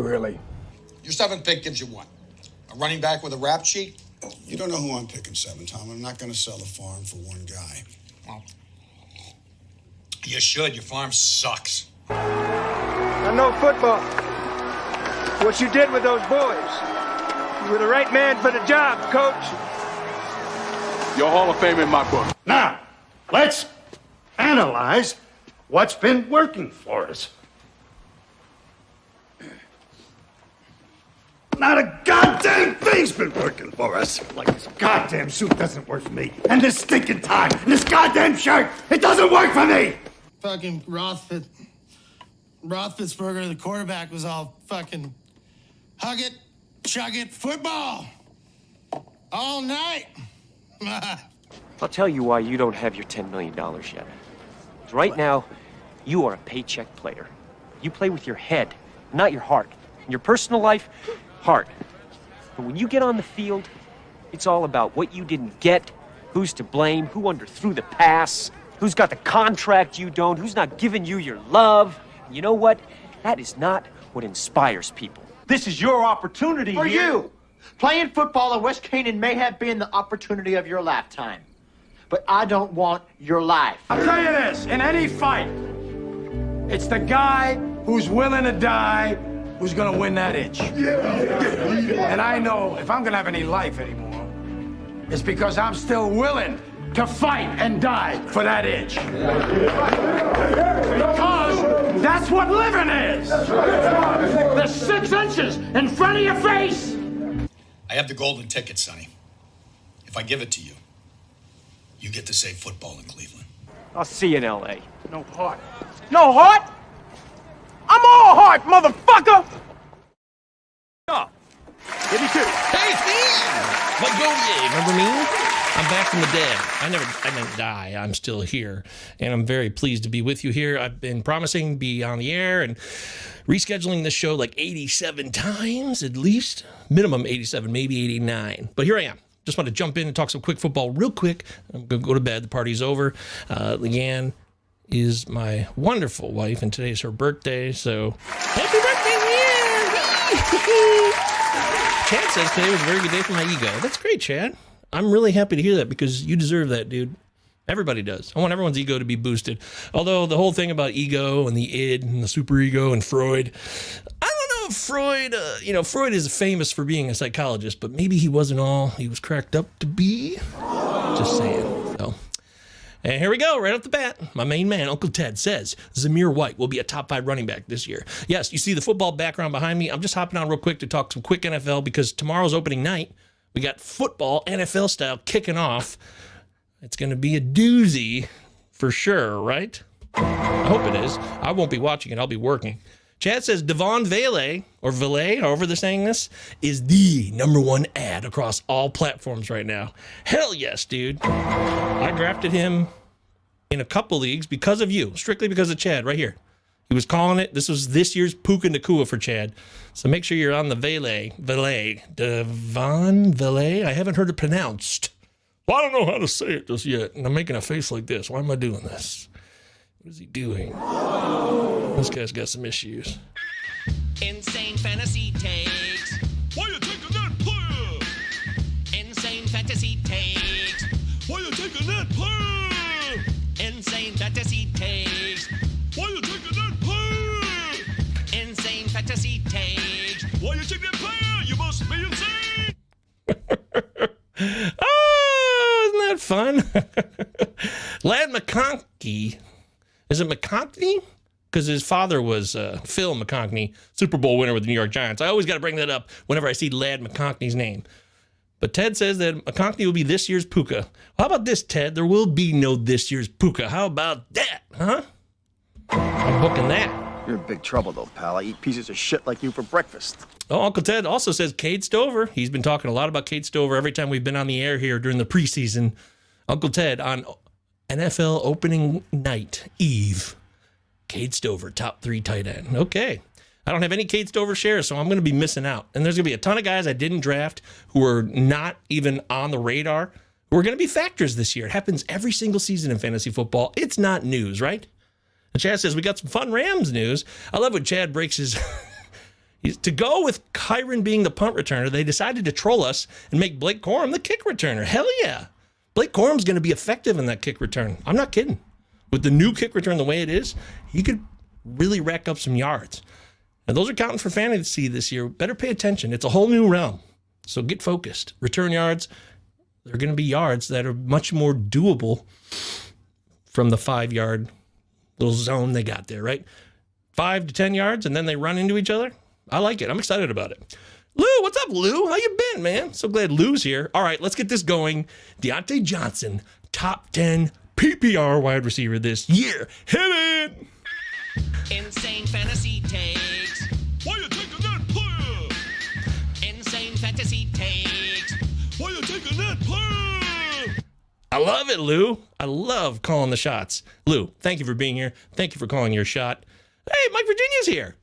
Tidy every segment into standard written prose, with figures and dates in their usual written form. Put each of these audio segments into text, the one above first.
really. Your seventh pick gives you what? A running back with a rap sheet? You don't know who I'm picking, Seven, Tom. I'm not going to sell the farm for one guy. Well, you should. Your farm sucks. I know football. What you did with those boys. You were the right man for the job, Coach. You're Hall of Fame in my book. Now, let's analyze what's been working for us. Not a goddamn thing's been working for us. Like this goddamn suit doesn't work for me. And this stinking tie, and this goddamn shirt, it doesn't work for me. Fucking Roethlisberger, the quarterback, was all fucking hug it, chug it, football. All night. I'll tell you why you don't have your $10 million yet. Right now, you are a paycheck player. You play with your head, not your heart. In your personal life, heart. But when you get on the field, it's all about what you didn't get, who's to blame, who underthrew the pass, who's got the contract you don't, who's not giving you your love. And you know what? That is not what inspires people. This is your opportunity for here. you. Playing football at West Canaan may have been the opportunity of your lifetime, but I don't want your life. I'll tell you this, in any fight, it's the guy who's willing to die who's gonna win that itch. And I know if I'm gonna have any life anymore, it's because I'm still willing to fight and die for that itch. Because that's what living is. The 6 inches in front of your face. I have the golden ticket, Sonny. If I give it to you, you get to say football in Cleveland. I'll see you in L.A. No heart. No heart? I'm all heart, motherfucker! Oh, give me 2. Hey, it's me! My Govier, remember me? I'm back from the dead. I didn't die. I'm still here. And I'm very pleased to be with you here. I've been promising to be on the air and rescheduling this show like 87 times at least. Minimum 87, maybe 89. But here I am. Just want to jump in and talk some quick football real quick. I'm going to go to bed. The party's over. Leanne is my wonderful wife, and today's her birthday. So happy birthday, Leanne! Chad says today was a very good day for my ego. That's great, Chad. I'm really happy to hear that because you deserve that, dude. Everybody does. I want everyone's ego to be boosted. Although the whole thing about ego and the id and the superego and Freud, I don't know if Freud, Freud is famous for being a psychologist, but maybe he wasn't all he was cracked up to be. Just saying. So, and here we go, right off the bat. My main man, Uncle Ted, says Zamir White will be a top 5 running back this year. Yes, you see the football background behind me. I'm just hopping on real quick to talk some quick NFL because tomorrow's opening night. We got football, NFL style, kicking off. It's going to be a doozy for sure, right? I hope it is. I won't be watching it. I'll be working. Chad says Devon Valet, or Valet, however they're saying this, is the #1 ad across all platforms right now. Hell yes, dude. I drafted him in a couple leagues because of you, strictly because of Chad right here. He was calling it. This was this year's Puka Nakua for Chad. So make sure you're on the Valet, Devon Valet. I haven't heard it pronounced. Well, I don't know how to say it just yet. And I'm making a face like this. Why am I doing this? What is he doing? This guy's got some issues. Insane fantasy takes. Why you taking that player? Insane fantasy takes. Why you taking that player? Insane fantasy takes. Why you taking that player? Insane fantasy takes. Why you taking that player? You must be insane. Oh, isn't that fun? Lad McConkey. Is it McConkey? Because his father was Phil McConkey, Super Bowl winner with the New York Giants. I always got to bring that up whenever I see Lad McConkey's name. But Ted says that McConkey will be this year's Puka. How about this, Ted? There will be no this year's Puka. How about that, huh? I'm booking that. You're in big trouble, though, pal. I eat pieces of shit like you for breakfast. Oh, Uncle Ted also says Cade Stover. He's been talking a lot about Cade Stover every time we've been on the air here during the preseason. Uncle Ted on NFL opening night eve. Cade Stover, top 3 tight end. Okay. I don't have any Cade Stover shares, so I'm going to be missing out. And there's going to be a ton of guys I didn't draft who are not even on the radar who are going to be factors this year. It happens every single season in fantasy football. It's not news, right? And Chad says, we got some fun Rams news. I love when Chad breaks his To go with Kyron being the punt returner, they decided to troll us and make Blake Corum the kick returner. Hell yeah. Blake Corum's going to be effective in that kick return. I'm not kidding. With the new kick return the way it is, he could really rack up some yards. And those are counting for fantasy this year. Better pay attention. It's a whole new realm. So get focused. Return yards, they're going to be yards that are much more doable from the 5-yard little zone they got there, right? 5 to 10 yards, and then they run into each other. I like it. I'm excited about it. Lou, what's up, Lou? How you been, man? So glad Lou's here. All right, let's get this going. Deontay Johnson, top 10 PPR wide receiver this year. Hit it! Insane fantasy takes. Why you taking that player? Insane fantasy takes. Why you taking that player? I love it, Lou. I love calling the shots. Lou, thank you for being here. Thank you for calling your shot. Hey, Mike Virginia's here.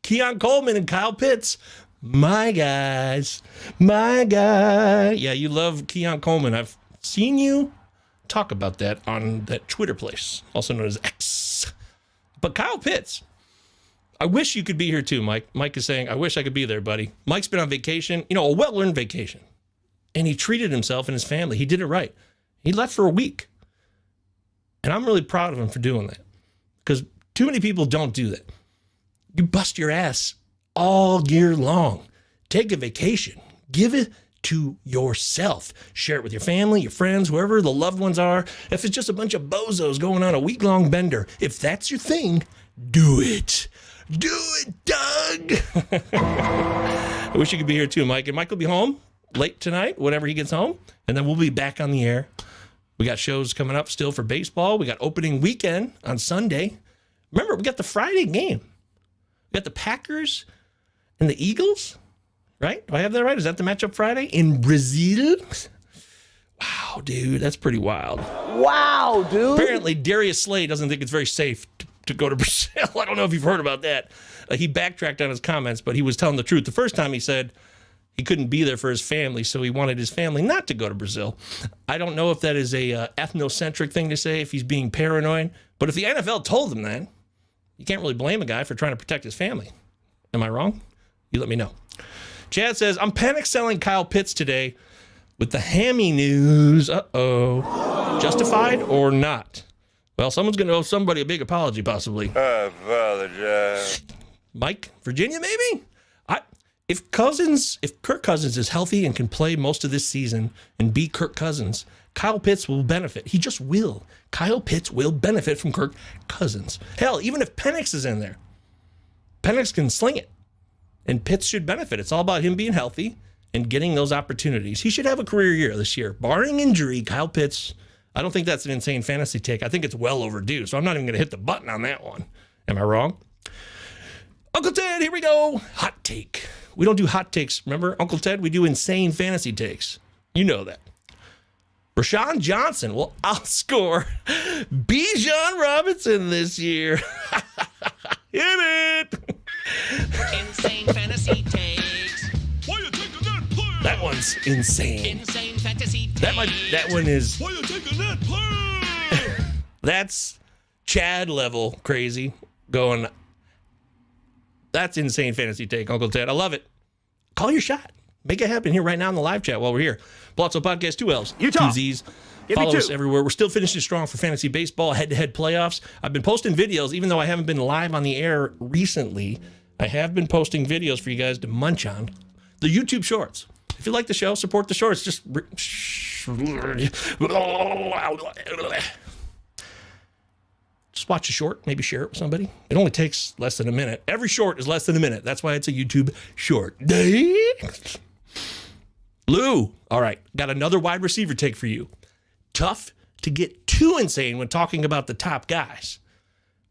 Keon Coleman and Kyle Pitts. My guys. My guy. Yeah, you love Keon Coleman. I've seen you talk about that on that Twitter place, also known as X. But Kyle Pitts, I wish you could be here too, Mike. Mike is saying, I wish I could be there, buddy. Mike's been on vacation, a well-earned vacation. And he treated himself and his family. He did it right. He left for a week. And I'm really proud of him for doing that. Because too many people don't do that. You bust your ass all year long. Take a vacation. Give it to yourself. Share it with your family, your friends, whoever the loved ones are. If it's just a bunch of bozos going on a week-long bender, if that's your thing, do it. Do it, Doug. I wish you could be here too, Mike. And Mike will be home late tonight, whenever he gets home. And then we'll be back on the air. We got shows coming up still for baseball. We got opening weekend on Sunday. Remember, we got the Friday game. We got the Packers and the Eagles, right? Do I have that right? Is that the matchup Friday in Brazil? Wow, dude, that's pretty wild. Wow, dude. Apparently, Darius Slay doesn't think it's very safe to go to Brazil. I don't know if you've heard about that. He backtracked on his comments, but he was telling the truth. The first time he said he couldn't be there for his family, so he wanted his family not to go to Brazil. I don't know if that is a ethnocentric thing to say, if he's being paranoid, but if the NFL told him that, you can't really blame a guy for trying to protect his family. Am I wrong? You let me know. Chad says, I'm panic selling Kyle Pitts today with the hammy news. Uh-oh. Justified or not? Well, someone's going to owe somebody a big apology, possibly. I apologize. Mike, Virginia, maybe? If Kirk Cousins is healthy and can play most of this season and be Kirk Cousins, Kyle Pitts will benefit. He just will. Kyle Pitts will benefit from Kirk Cousins. Hell, even if Penix is in there, Penix can sling it. And Pitts should benefit. It's all about him being healthy and getting those opportunities. He should have a career year this year. Barring injury, Kyle Pitts, I don't think that's an insane fantasy take. I think it's well overdue, so I'm not even going to hit the button on that one. Am I wrong? Uncle Ted, here we go. Hot take. We don't do hot takes. Remember, Uncle Ted? We do insane fantasy takes. You know that. Rashawn Johnson will outscore Bijan Robinson this year. Hit it. Insane fantasy takes. Why you taking that player? That one's insane. Insane fantasy takes. That one is. Why you taking that player? That's Chad level crazy going. That's insane fantasy take, Uncle Ted. I love it. Call your shot. Make it happen here right now in the live chat while we're here. Pallazzo Podcast, 2 L's, Utah. 2 Z's. Give Follow me us 2. everywhere. We're still finishing strong for fantasy baseball, head-to-head playoffs. I've been posting videos, even though I haven't been live on the air recently. I have been posting videos for you guys to munch on. The YouTube Shorts. If you like the show, support the shorts. Just watch a short, maybe share it with somebody. It only takes less than a minute. Every short is less than a minute. That's why it's a YouTube short. Lou, all right, got another wide receiver take for you. Tough to get too insane when talking about the top guys,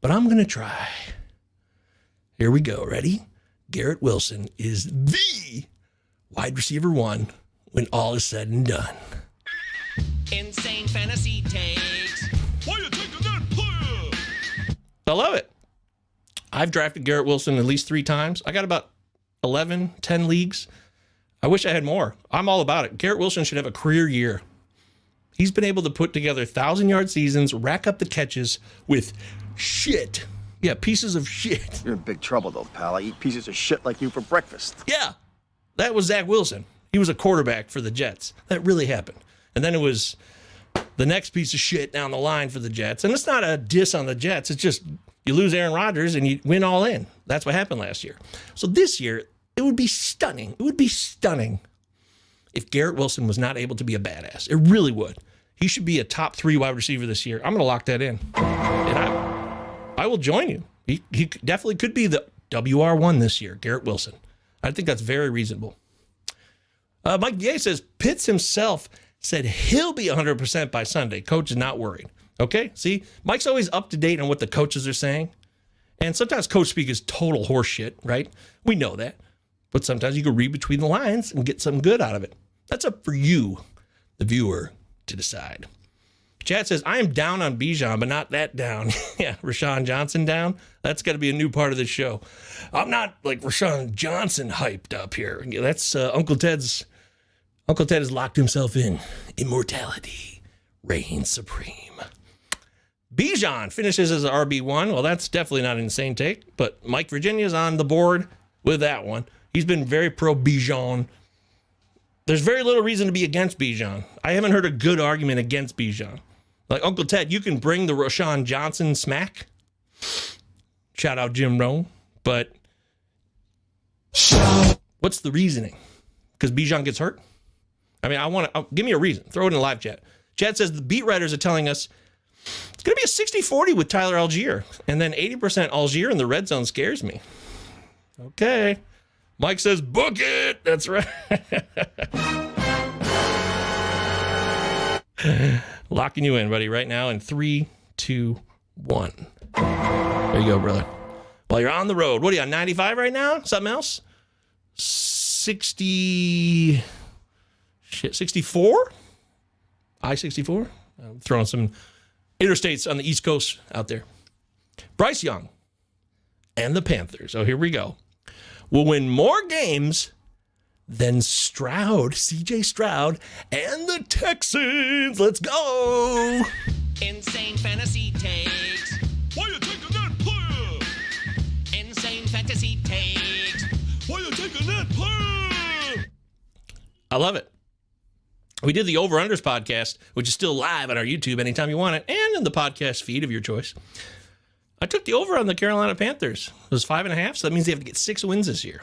but I'm going to try. Here we go. Ready? Garrett Wilson is the wide receiver 1 when all is said and done. Insane fantasy takes. Why you taking that player? I love it. I've drafted Garrett Wilson at least 3 times. I got about 11, 10 leagues. I wish I had more. I'm all about it. Garrett Wilson should have a career year. He's been able to put together 1,000-yard seasons, rack up the catches with shit. Yeah, pieces of shit. You're in big trouble, though, pal. I eat pieces of shit like you for breakfast. Yeah, that was Zach Wilson. He was a quarterback for the Jets. That really happened. And then it was the next piece of shit down the line for the Jets. And it's not a diss on the Jets. It's just you lose Aaron Rodgers and you win all in. That's what happened last year. So this year, it would be stunning. It would be stunning if Garrett Wilson was not able to be a badass. It really would. He should be a top 3 wide receiver this year. I'm going to lock that in. And I will join you. He definitely could be the WR1 this year, Garrett Wilson. I think that's very reasonable. Mike Ye says Pitts himself said he'll be 100% by Sunday. Coach is not worried. Okay, see? Mike's always up to date on what the coaches are saying. And sometimes coach speak is total horseshit, right? We know that. But sometimes you can read between the lines and get something good out of it. That's up for you, the viewer, to decide. Chad says, I am down on Bijan, but not that down. Yeah, Rashawn Johnson down. That's got to be a new part of this show. I'm not like Rashawn Johnson hyped up here. That's Uncle Ted's. Uncle Ted has locked himself in. Immortality reigns supreme. Bijan finishes as an RB1. Well, that's definitely not an insane take, but Mike Virginia's on the board with that one. He's been very pro Bijan. There's very little reason to be against Bijan. I haven't heard a good argument against Bijan. Like, Uncle Ted, you can bring the Rashawn Johnson smack. Shout out Jim Rohn. But what's the reasoning? Because Bijan gets hurt? I mean, give me a reason. Throw it in the live chat. Chad says the beat writers are telling us it's going to be a 60-40 with Tyler Algier. And then 80% Algier in the red zone scares me. Okay. Mike says, book it. That's right. Locking you in, buddy, right now in 3, 2, 1. There you go, brother. While you're on the road, what are you on, 95 right now? Something else? 64? I-64? I'm throwing some interstates on the East Coast out there. Bryce Young and the Panthers. Oh, here we go. Will win more games than CJ Stroud, and the Texans. Let's go. Insane fantasy takes. Why you taking that player? Insane fantasy takes. Why you taking that player? I love it. We did the Over Unders podcast, which is still live on our YouTube anytime you want it, and in the podcast feed of your choice. I took the over on the Carolina Panthers. It was 5.5, so that means they have to get 6 wins this year.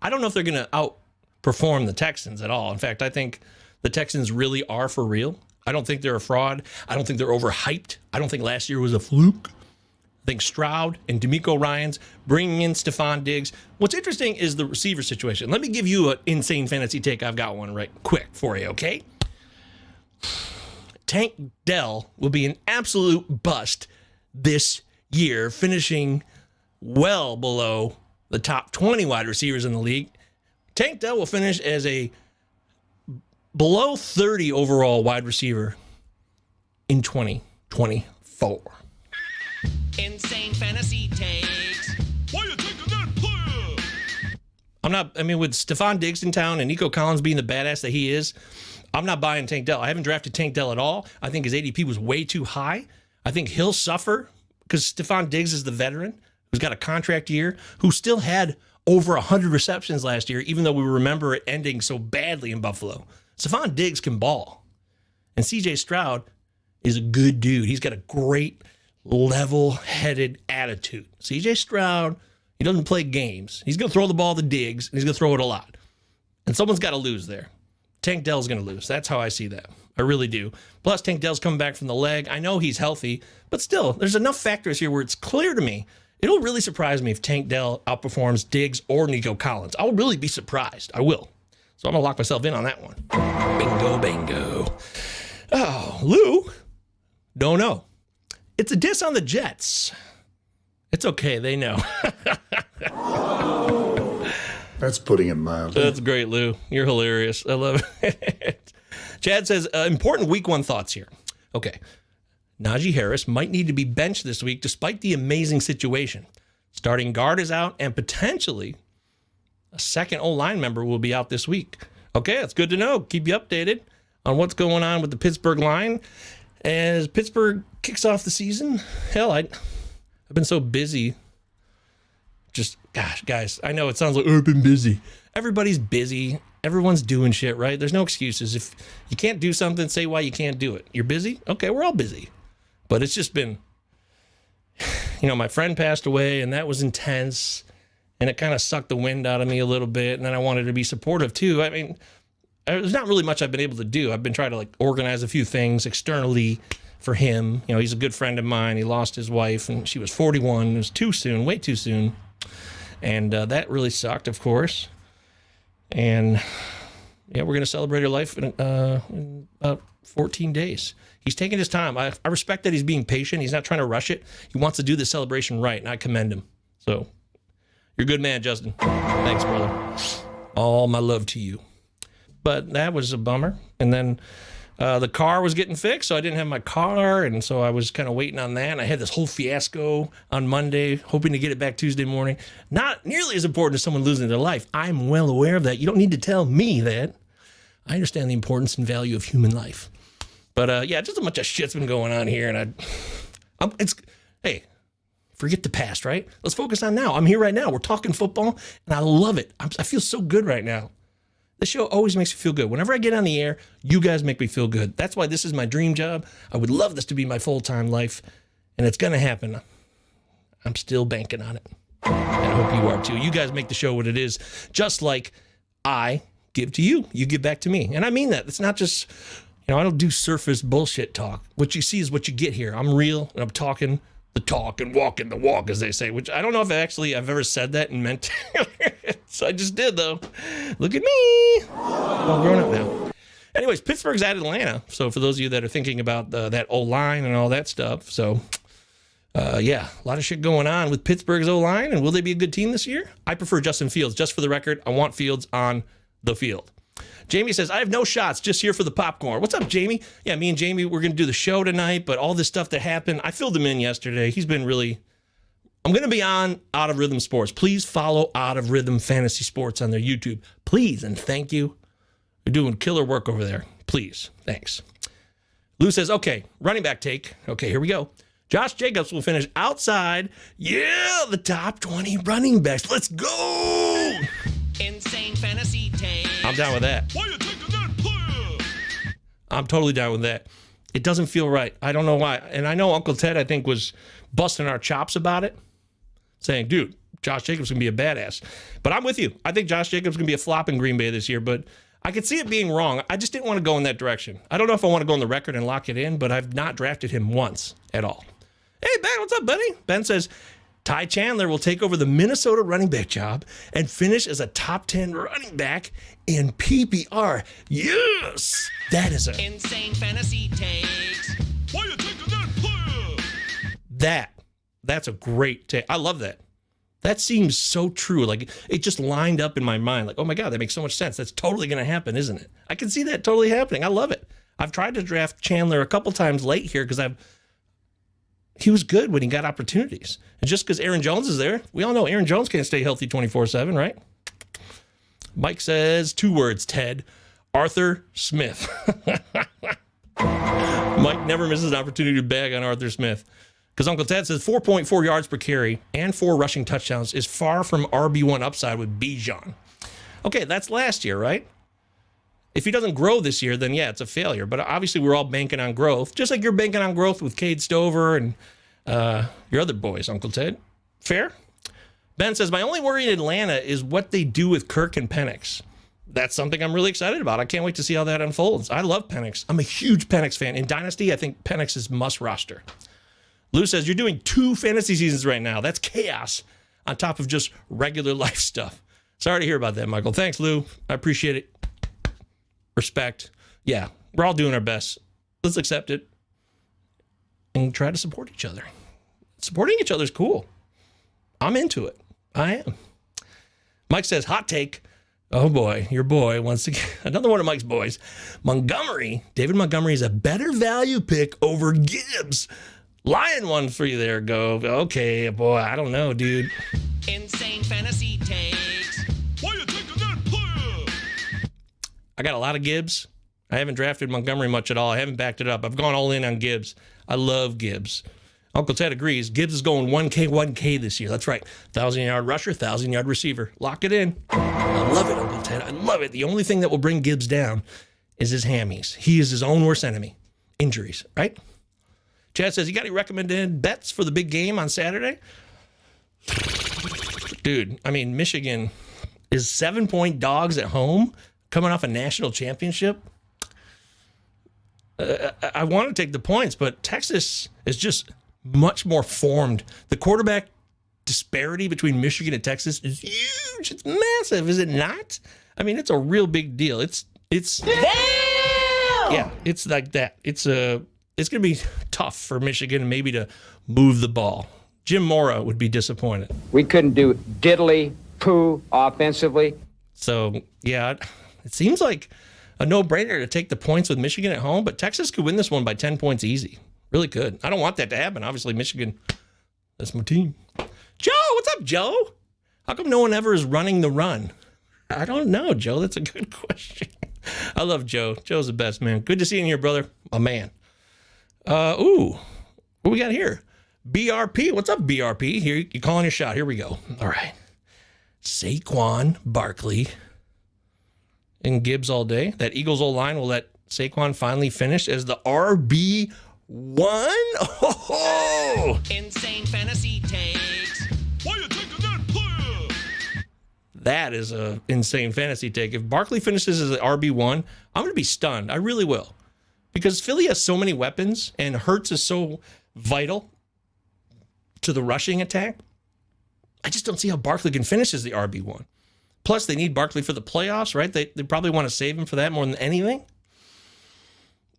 I don't know if they're going to outperform the Texans at all. In fact, I think the Texans really are for real. I don't think they're a fraud. I don't think they're overhyped. I don't think last year was a fluke. I think Stroud and D'Amico Ryans bringing in Stephon Diggs. What's interesting is the receiver situation. Let me give you an insane fantasy take. I've got one right quick for you, okay? Tank Dell will be an absolute bust this year, finishing well below the top 20 wide receivers in the league. Tank Dell will finish as a below 30 overall wide receiver in 2024. Insane fantasy takes. Why you taking that player? With Stephon Diggs in town and Nico Collins being the badass that he is, I'm not buying Tank Dell. I haven't drafted Tank Dell at all. I think his ADP was way too high. I think he'll suffer because Stephon Diggs is the veteran who's got a contract year, who still had over 100 receptions last year, even though we remember it ending so badly in Buffalo. Stephon Diggs can ball. And CJ Stroud is a good dude. He's got a great level-headed attitude. CJ Stroud, he doesn't play games. He's going to throw the ball to Diggs, and he's going to throw it a lot. And someone's got to lose there. Tank Dell's going to lose. That's how I see that. I really do. Plus, Tank Dell's coming back from the leg. I know he's healthy, but still, there's enough factors here where it's clear to me. It'll really surprise me if Tank Dell outperforms Diggs or Nico Collins. I'll really be surprised. I will. So I'm going to lock myself in on that one. Bingo. Oh, Lou, don't know. It's a diss on the Jets. It's okay. They know. That's putting it mildly. That's great, Lou. You're hilarious. I love it. Chad says, important week 1 thoughts here. Okay. Najee Harris might need to be benched this week despite the amazing situation. Starting guard is out, and potentially a second O-line member will be out this week. Okay, that's good to know. Keep you updated on what's going on with the Pittsburgh line as Pittsburgh kicks off the season. Hell, I've been so busy. Just, gosh, guys, I know it sounds like, oh, I've been busy. Everybody's busy. Everyone's doing shit, right? There's no excuses. If you can't do something, say why you can't do it. You're busy? Okay, we're all busy. But it's just been, my friend passed away, and that was intense, and it kind of sucked the wind out of me a little bit, and then I wanted to be supportive, too. I mean, there's not really much I've been able to do. I've been trying to, organize a few things externally for him. He's a good friend of mine. He lost his wife, and she was 41. It was too soon, way too soon. And that really sucked, of course. And, we're going to celebrate her life in about 14 days. He's taking his time. I respect that he's being patient. He's not trying to rush it. He wants to do the celebration right, and I commend him. So, you're a good man, Justin. Thanks, brother. All my love to you. But that was a bummer. And then the car was getting fixed, so I didn't have my car, and so I was kind of waiting on that. And I had this whole fiasco on Monday, hoping to get it back Tuesday morning. Not nearly as important as someone losing their life. I'm well aware of that. You don't need to tell me that. I understand the importance and value of human life. But just a bunch of shit's been going on here, and hey, forget the past, right? Let's focus on now. I'm here right now. We're talking football, and I love it. I feel so good right now. The show always makes me feel good. Whenever I get on the air, you guys make me feel good. That's why this is my dream job. I would love this to be my full-time life, and it's going to happen. I'm still banking on it. And I hope you are too. You guys make the show what it is, just like I give to you. You give back to me. And I mean that. It's not just, I don't do surface bullshit talk. What you see is what you get here. I'm real, and I'm talking the talk and walking the walk, as they say, which I don't know if I've ever said that and meant it. So I just did, though. Look at me. I'm grown up now. Anyways, Pittsburgh's at Atlanta. So for those of you that are thinking about that O-line and all that stuff. So, a lot of shit going on with Pittsburgh's O-line. And will they be a good team this year? I prefer Justin Fields. Just for the record, I want Fields on the field. Jamie says, I have no shots, just here for the popcorn. What's up, Jamie? Yeah, me and Jamie, we're going to do the show tonight, but all this stuff that happened, I filled him in yesterday. He's been really... I'm going to be on Out of Rhythm Sports. Please follow Out of Rhythm Fantasy Sports on their YouTube. Please, and thank you. You're doing killer work over there. Please. Thanks. Lou says, okay, running back take. Okay, here we go. Josh Jacobs will finish outside. Yeah, the top 20 running backs. Let's go! Insane fantasy takes. I'm down with that. Why you taking that player? I'm totally down with that. It doesn't feel right. I don't know why. And I know Uncle Ted, I think, was busting our chops about it, saying, dude, Josh Jacobs can be a badass. But I'm with you. I think Josh Jacobs can be a flop in Green Bay this year, but I could see it being wrong. I just didn't want to go in that direction. I don't know if I want to go on the record and lock it in, but I've not drafted him once at all. Hey, Ben, what's up, buddy? Ben says, Ty Chandler will take over the Minnesota running back job and finish as a top 10 running back in PPR. Yes! That is a... Insane fantasy takes. Why you taking that player? That's a great take. I love that. That seems so true. Like, it just lined up in my mind. Like, oh my God, that makes so much sense. That's totally going to happen, isn't it? I can see that totally happening. I love it. I've tried to draft Chandler a couple times late here because he was good when he got opportunities. And just because Aaron Jones is there, we all know Aaron Jones can't stay healthy 24/7, right? Mike says 2 words, Ted. Arthur Smith. Mike never misses an opportunity to bag on Arthur Smith. Because Uncle Ted says 4.4 yards per carry and 4 rushing touchdowns is far from RB1 upside with Bijan. Okay, that's last year, right? If he doesn't grow this year, then yeah, it's a failure. But obviously we're all banking on growth, just like you're banking on growth with Cade Stover and your other boys, Uncle Ted. Fair? Ben says, my only worry in Atlanta is what they do with Kirk and Penix. That's something I'm really excited about. I can't wait to see how that unfolds. I love Penix. I'm a huge Penix fan. In Dynasty, I think Penix is must roster. Lou says, you're doing 2 fantasy seasons right now. That's chaos on top of just regular life stuff. Sorry to hear about that, Michael. Thanks, Lou. I appreciate it. Respect. Yeah, we're all doing our best. Let's accept it and try to support each other. Supporting each other is cool. I'm into it. I am. Mike says, hot take. Oh, boy, your boy, once again, another one of Mike's boys. David Montgomery is a better value pick over Gibbs. Lion one for you there, Gove. Okay, boy, I don't know, dude. Insane fantasy takes. Why you taking that player? I got a lot of Gibbs. I haven't drafted Montgomery much at all. I haven't backed it up. I've gone all in on Gibbs. I love Gibbs. Uncle Ted agrees. Gibbs is going 1K this year. That's right. 1,000-yard rusher, 1,000-yard receiver. Lock it in. I love it, Uncle Ted. I love it. The only thing that will bring Gibbs down is his hammies. He is his own worst enemy. Injuries, right? Chad says, you got any recommended bets for the big game on Saturday? Dude, I mean, Michigan is 7-point dogs at home coming off a national championship. I want to take the points, but Texas is just much more formed. The quarterback disparity between Michigan and Texas is huge. It's massive, is it not? I mean, it's a real big deal. It's yeah, it's like that. It's going to be tough for Michigan maybe to move the ball. Jim Mora would be disappointed. We couldn't do diddly poo offensively. So, yeah, it seems like a no-brainer to take the points with Michigan at home, but Texas could win this one by 10 points easy. Really could. I don't want that to happen. Obviously, Michigan, that's my team. Joe, what's up, Joe? How come no one ever is running the run? I don't know, Joe. That's a good question. I love Joe. Joe's the best, man. Good to see you here, brother. A man. What we got here? BRP. What's up, BRP? Here, you're calling your shot. Here we go. All right. Saquon Barkley and Gibbs all day. That Eagles O-line will let Saquon finally finish as the RB1. Oh! Insane fantasy takes. Why you taking that player? That is a insane fantasy take. If Barkley finishes as the RB1, I'm going to be stunned. I really will. Because Philly has so many weapons and Hurts is so vital to the rushing attack. I just don't see how Barkley can finish as the RB1. Plus, they need Barkley for the playoffs, right? They probably want to save him for that more than anything.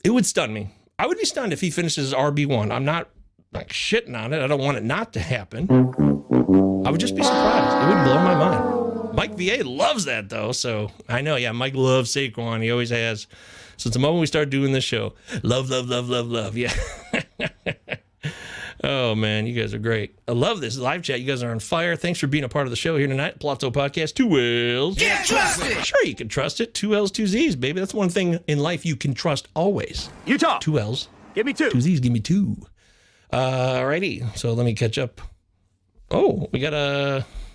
It would stun me. I would be stunned if he finishes as RB1. I'm not like shitting on it. I don't want it not to happen. I would just be surprised. It would blow my mind. Mike VA loves that, though. So I know, yeah, Mike loves Saquon. He always has. Since the moment we started doing this show. Love, love, love, love, love. Yeah. Oh, man, you guys are great. I love this live chat. You guys are on fire. Thanks for being a part of the show here tonight. Pallazzo Podcast, 2 L's. Can't trust it. Sure, you can trust it. 2 L's, 2 Z's, baby. That's one thing in life you can trust always. Utah. 2 L's. Give me 2. 2 Z's, give me 2. Alrighty, so let me catch up. Oh, we got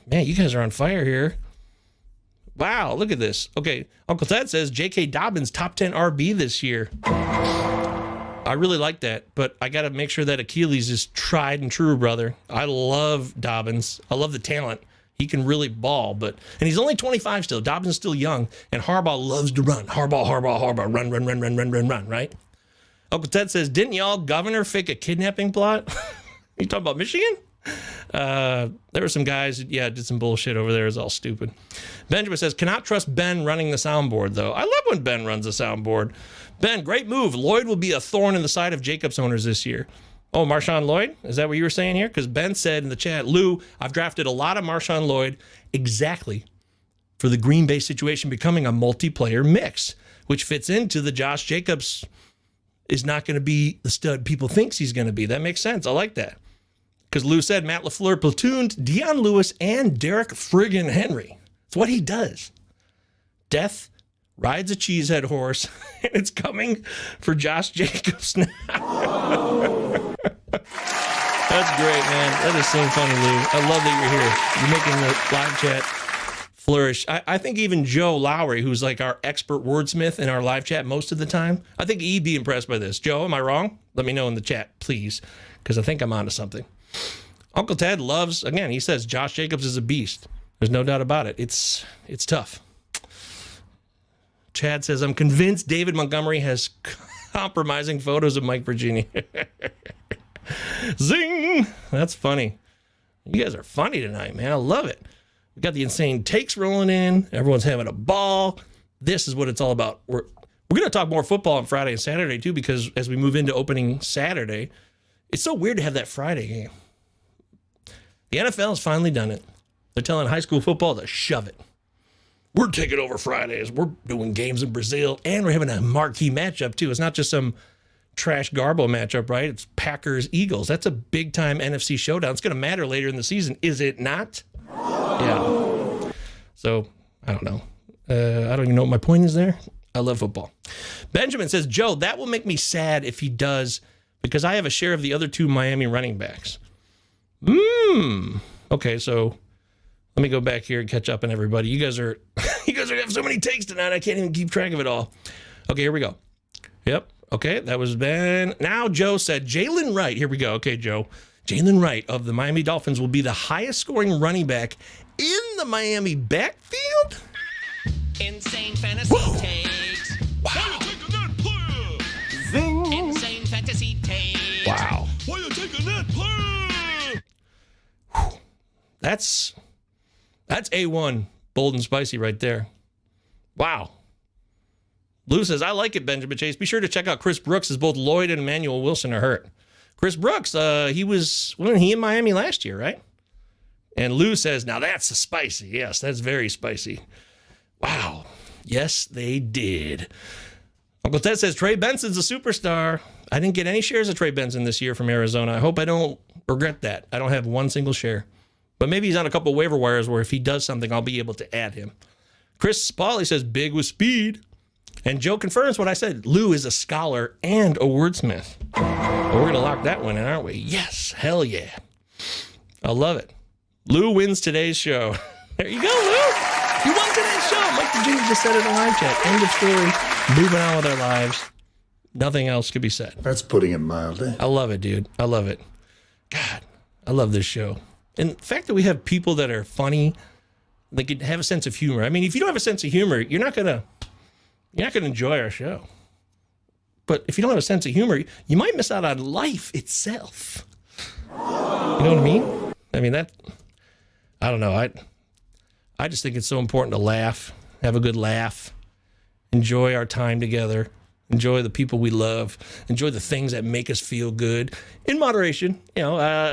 man, you guys are on fire here. Wow, look at this. Okay, Uncle Ted says J.K. Dobbins top 10 RB this year. I really like that, but I got to make sure that Achilles is tried and true, brother. I love Dobbins. I love the talent. He can really ball, and he's only 25 still. Dobbins is still young, and Harbaugh loves to run. Harbaugh, run, right? Uncle Ted says, didn't y'all governor fake a kidnapping plot? You talking about Michigan? There were some guys, did some bullshit over there. It's all stupid. Benjamin says, cannot trust Ben running the soundboard, though. I love when Ben runs the soundboard. Ben, great move. Lloyd will be a thorn in the side of Jacobs owners this year. Oh, Marshawn Lloyd? Is that what you were saying here? Because Ben said in the chat, Lou, I've drafted a lot of Marshawn Lloyd exactly for the Green Bay situation becoming a multiplayer mix, which fits into the Josh Jacobs is not going to be the stud people thinks he's going to be. That makes sense. I like that. Because Lou said Matt LaFleur platooned Deion Lewis and Derek friggin' Henry. It's what he does. Death rides a cheesehead horse, and it's coming for Josh Jacobs now. That's great, man. That is so funny, Lou. I love that you're here. You're making the live chat flourish. I think even Joe Lowry, who's like our expert wordsmith in our live chat most of the time, I think he'd be impressed by this. Joe, am I wrong? Let me know in the chat, please, because I think I'm onto something. Uncle Ted loves, again, he says Josh Jacobs is a beast. There's no doubt about it. It's tough. Chad says, I'm convinced David Montgomery has compromising photos of Mike Virginia. Zing! That's funny. You guys are funny tonight, man. I love it. We got the insane takes rolling in. Everyone's having a ball. This is what it's all about. We're going to talk more football on Friday and Saturday, too, because as we move into opening Saturday, it's so weird to have that Friday game. The NFL has finally done it. They're telling high school football to shove it. We're taking over Fridays. We're doing games in Brazil, and we're having a marquee matchup, too. It's not just some trash Garbo matchup, right? It's Packers-Eagles. That's a big-time NFC showdown. It's going to matter later in the season, is it not? Yeah. So, I don't know. I don't even know what my point is there. I love football. Benjamin says, Joe, that will make me sad if he does because I have a share of the other 2 Miami running backs. Okay, so let me go back here and catch up on everybody. You guys are have so many takes tonight, I can't even keep track of it all. Okay, here we go. Yep. Okay, that was Ben. Now Joe said Jalen Wright. Here we go. Okay, Joe. Jalen Wright of the Miami Dolphins will be the highest scoring running back in the Miami backfield. Insane fantasy takes. Wow. Zing. Insane fantasy takes. Wow. Why you taking that player? That's A1 bold and spicy right there. Wow. Lou says, I like it, Benjamin Chase. Be sure to check out Chris Brooks, as both Lloyd and Emmanuel Wilson are hurt. Chris Brooks, wasn't he in Miami last year, right? And Lou says, now that's spicy. Yes, that's very spicy. Wow. Yes, they did. Uncle Ted says, Trey Benson's a superstar. I didn't get any shares of Trey Benson this year from Arizona. I hope I don't regret that. I don't have one single share. But maybe he's on a couple waiver wires where if he does something, I'll be able to add him. Chris Spaulding says, big with speed. And Joe confirms what I said. Lou is a scholar and a wordsmith. Well, we're going to lock that one in, aren't we? Yes. Hell yeah. I love it. Lou wins today's show. There you go, Lou. You won today's show. Mike the Junior just said it in the live chat. End of story. Moving on with our lives. Nothing else could be said. That's putting it mildly. I love it, dude. I love it. God, I love this show. And the fact that we have people that are funny, they can have a sense of humor. I mean, if you don't have a sense of humor, you're not gonna enjoy our show. But if you don't have a sense of humor, you might miss out on life itself. You know what I mean? I mean, I don't know. I just think it's so important to laugh, have a good laugh, enjoy our time together, enjoy the people we love, enjoy the things that make us feel good in moderation. You know,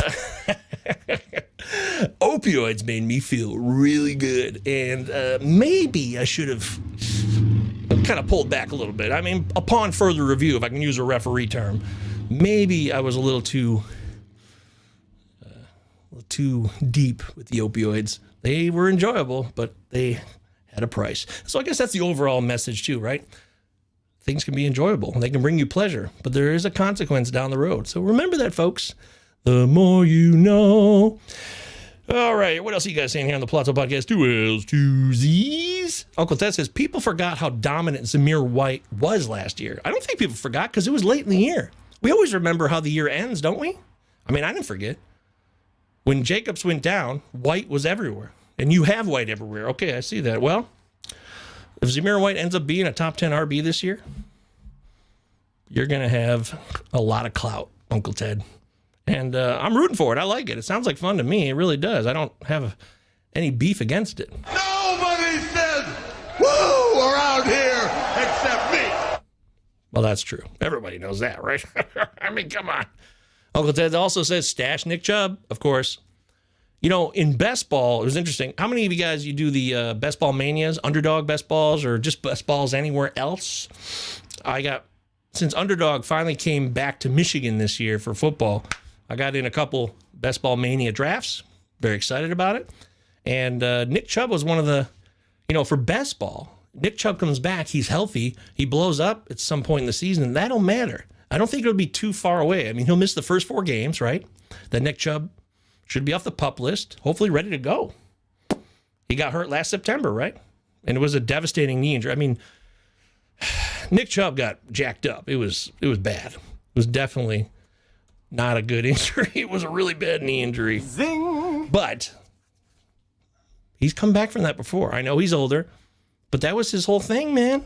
opioids made me feel really good, and maybe I should have kind of pulled back a little bit. I mean, upon further review, if I can use a referee term, maybe I was a little too deep with the opioids. They were enjoyable, but they had a price. So I guess that's the overall message too, right? Things can be enjoyable. They can bring you pleasure, but there is a consequence down the road. So remember that, folks. The more you know. All right, what else are you guys saying here on the Pallazzo Podcast? 2 L's, 2 Z's. Uncle Ted says, people forgot how dominant Zamir White was last year. I don't think people forgot because it was late in the year. We always remember how the year ends, don't we? I mean, I didn't forget. When Jacobs went down, White was everywhere. And you have White everywhere. Okay, I see that. Well, if Zamir White ends up being a top 10 RB this year, you're going to have a lot of clout, Uncle Ted. And I'm rooting for it. I like it. It sounds like fun to me. It really does. I don't have any beef against it. Nobody says woo around here except me. Well, that's true. Everybody knows that, right? I mean, come on. Uncle Ted also says stash Nick Chubb, of course. You know, in best ball, it was interesting. How many of you guys, you do the best ball manias, underdog best balls, or just best balls anywhere else? Since underdog finally came back to Michigan this year for football, I got in a couple best ball mania drafts. Very excited about it. And Nick Chubb was one of the, for best ball, Nick Chubb comes back, he's healthy, he blows up at some point in the season, and that don't matter. I don't think it'll be too far away. I mean, he'll miss the first 4 games, right? Then Nick Chubb should be off the PUP list, hopefully ready to go. He got hurt last September, right? And it was a devastating knee injury. I mean, Nick Chubb got jacked up. It was bad. It was definitely not a good injury. It was a really bad knee injury. Zing! But he's come back from that before. I know he's older, but that was his whole thing, man.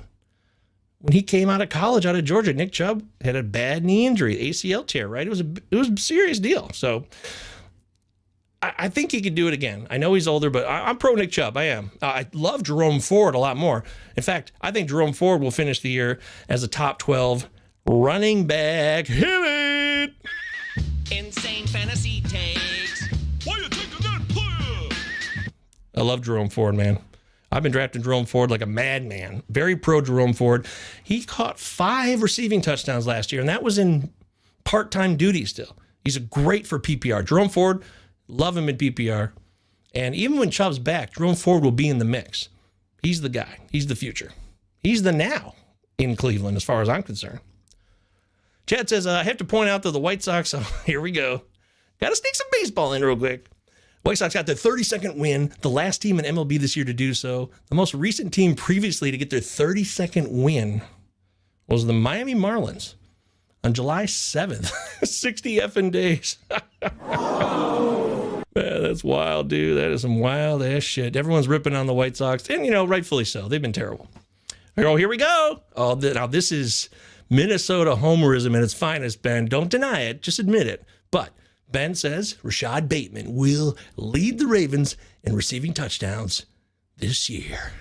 When he came out of college, out of Georgia, Nick Chubb had a bad knee injury, ACL tear, right? It was a serious deal. So I think he could do it again. I know he's older, but I'm pro Nick Chubb. I am. I love Jerome Ford a lot more. In fact, I think Jerome Ford will finish the year as a top 12 running back. Hit it! Insane fantasy takes. Why you taking that player? I love Jerome Ford, man. I've been drafting Jerome Ford like a madman. Very pro Jerome Ford. He caught 5 receiving touchdowns last year, and that was in part-time duty still. He's great for PPR. Jerome Ford, love him in PPR. And even when Chubb's back, Jerome Ford will be in the mix. He's the guy. He's the future. He's the now in Cleveland as far as I'm concerned. Chad says, I have to point out that the White Sox, here we go. Got to sneak some baseball in real quick. White Sox got their 32nd win, the last team in MLB this year to do so. The most recent team previously to get their 32nd win was the Miami Marlins on July 7th. 60 effing days. Man, that's wild, dude. That is some wild ass shit. Everyone's ripping on the White Sox, and, rightfully so. They've been terrible. Oh, here we go. Oh, now this is Minnesota homerism at its finest, Ben. Don't deny it. Just admit it. But Ben says Rashad Bateman will lead the Ravens in receiving touchdowns this year.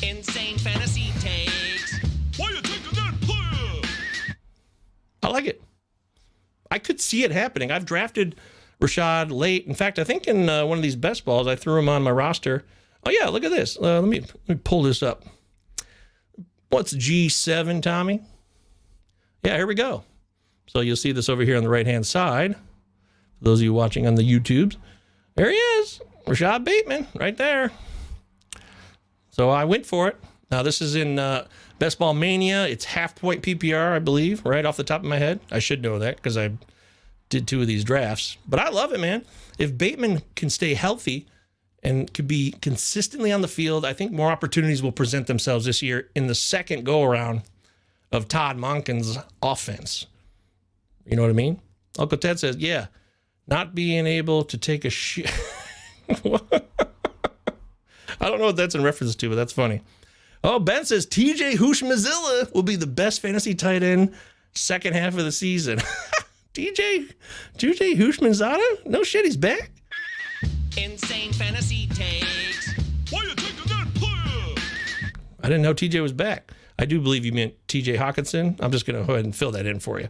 Insane fantasy takes. Why you taking that player? I like it. I could see it happening. I've drafted Rashad late. In fact, I think in one of these best balls, I threw him on my roster. Oh, yeah, look at this. Let me pull this up. What's G7, Tommy? Yeah, here we go. So you'll see this over here on the right-hand side. For those of you watching on the YouTubes, there he is, Rashad Bateman, right there. So I went for it. Now, this is in Best Ball Mania. It's half-point PPR, I believe, right off the top of my head. I should know that because I did 2 of these drafts. But I love it, man. If Bateman can stay healthy and could be consistently on the field, I think more opportunities will present themselves this year in the second go-around of Todd Monken's offense. You know what I mean? Uncle Ted says, yeah, not being able to take a shit. I don't know what that's in reference to, but that's funny. Oh, Ben says TJ Houshmandzadeh will be the best fantasy tight end second half of the season. TJ Houshmandzadeh? No shit, he's back. Insane fantasy takes. Why you taking that player? I didn't know TJ was back. I do believe you meant TJ Hawkinson. I'm just going to go ahead and fill that in for you.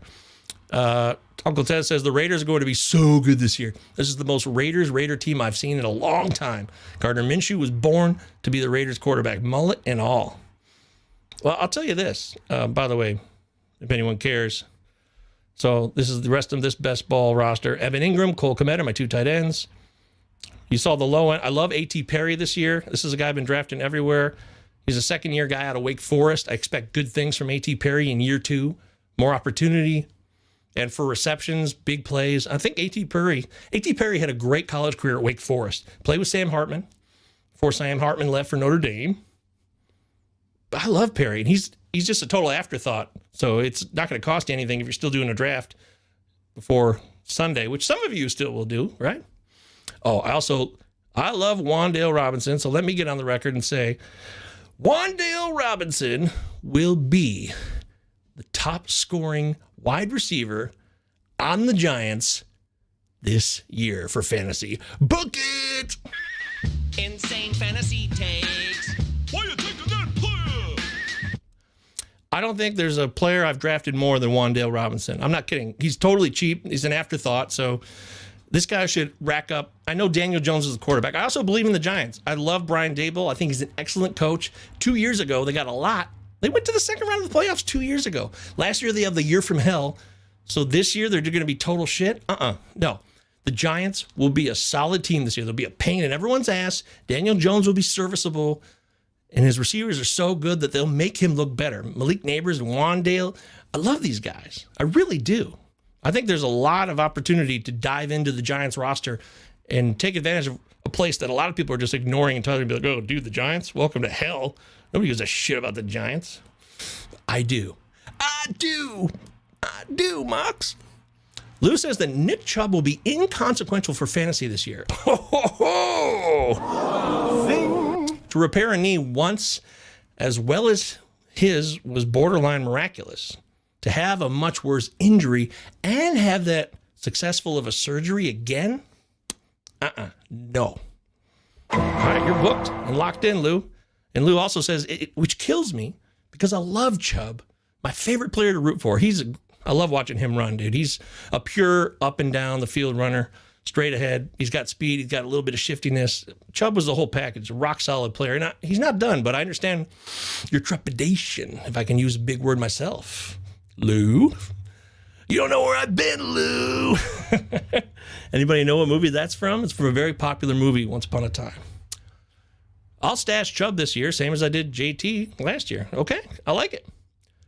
Uncle Ted says the Raiders are going to be so good this year. This is the most Raider team I've seen in a long time. Gardner Minshew was born to be the Raiders quarterback, mullet and all. Well, I'll tell you this, by the way, if anyone cares. So this is the rest of this best ball roster. Evan Ingram, Cole Kmet are my 2 tight ends. You saw the low end. I love A.T. Perry this year. This is a guy I've been drafting everywhere. He's a second-year guy out of Wake Forest. I expect good things from A.T. Perry in year 2. More opportunity. And for receptions, big plays. I think A.T. Perry had a great college career at Wake Forest. Played with Sam Hartman before Sam Hartman left for Notre Dame. But I love Perry, and he's just a total afterthought. So it's not going to cost you anything if you're still doing a draft before Sunday, which some of you still will do, right? Oh, I love Wan'Dale Robinson, so let me get on the record and say Wan'Dale Robinson will be the top scoring wide receiver on the Giants this year for fantasy. Book it! Insane fantasy takes. Why you taking that player? I don't think there's a player I've drafted more than Wan'Dale Robinson. I'm not kidding. He's totally cheap. He's an afterthought, so this guy should rack up. I know Daniel Jones is the quarterback. I also believe in the Giants. I love Brian Daboll. I think he's an excellent coach. 2 years ago, they got a lot. They went to the second round of the playoffs 2 years ago. Last year, they have the year from hell. So this year, they're going to be total shit? No. The Giants will be a solid team this year. They'll be a pain in everyone's ass. Daniel Jones will be serviceable. And his receivers are so good that they'll make him look better. Malik Neighbors and Wan'Dale. I love these guys. I really do. I think there's a lot of opportunity to dive into the Giants roster and take advantage of a place that a lot of people are just ignoring and telling them, oh, dude, the Giants? Welcome to hell. Nobody gives a shit about the Giants. I do. I do, Mox. Lou says that Nick Chubb will be inconsequential for fantasy this year. To repair a knee once as well as his was borderline miraculous. To have a much worse injury and have that successful of a surgery again? No. All right, you're booked and locked in, Lou. And Lou also says, which kills me because I love Chubb. My favorite player to root for. I love watching him run, dude. He's a pure up and down the field runner, straight ahead. He's got speed. He's got a little bit of shiftiness. Chubb was the whole package, a rock solid player. He's not done, but I understand your trepidation, if I can use a big word myself. Lou? You don't know where I've been, Lou. Anybody know what movie that's from? It's from a very popular movie, Once Upon a Time. I'll stash Chubb this year, same as I did JT last year. Okay, I like it.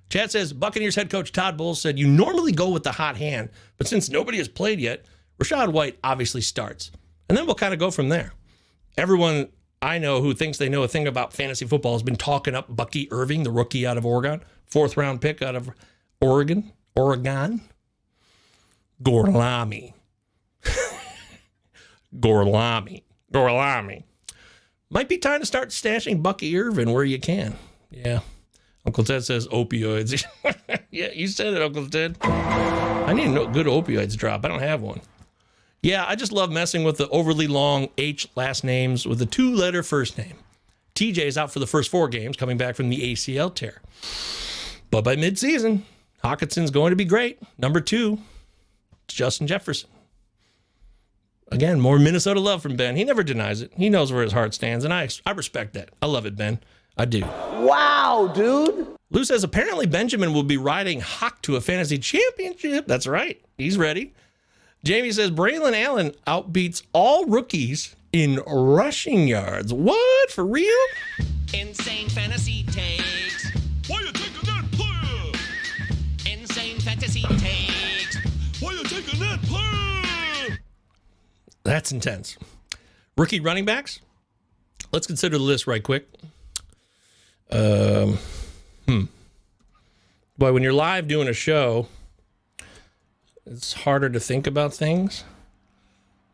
Chad says, Buccaneers head coach Todd Bowles said, you normally go with the hot hand, but since nobody has played yet, Rachaad White obviously starts. And then we'll kind of go from there. Everyone I know who thinks they know a thing about fantasy football has been talking up Bucky Irving, the rookie out of Oregon, 4th-round pick out of Oregon. Gorlami. Might be time to start stashing Bucky Irving where you can. Yeah. Uncle Ted says opioids. Yeah, you said it, Uncle Ted. I need a good opioids drop. I don't have one. Yeah, I just love messing with the overly long H last names with a 2-letter first name. TJ is out for the first 4 games, coming back from the ACL tear. But by midseason, Hawkinson's going to be great. Number 2, it's Justin Jefferson. Again, more Minnesota love from Ben. He never denies it. He knows where his heart stands, and I respect that. I love it, Ben. I do. Wow, dude. Lou says apparently Benjamin will be riding Hawk to a fantasy championship. That's right. He's ready. Jamie says Braylon Allen outbeats all rookies in rushing yards. What? For real? Insane fantasy takes. Why you taking that player? Insane fantasy takes. Why you taking that player? That's intense. Rookie running backs? Let's consider the list right quick. Boy, when you're live doing a show, it's harder to think about things,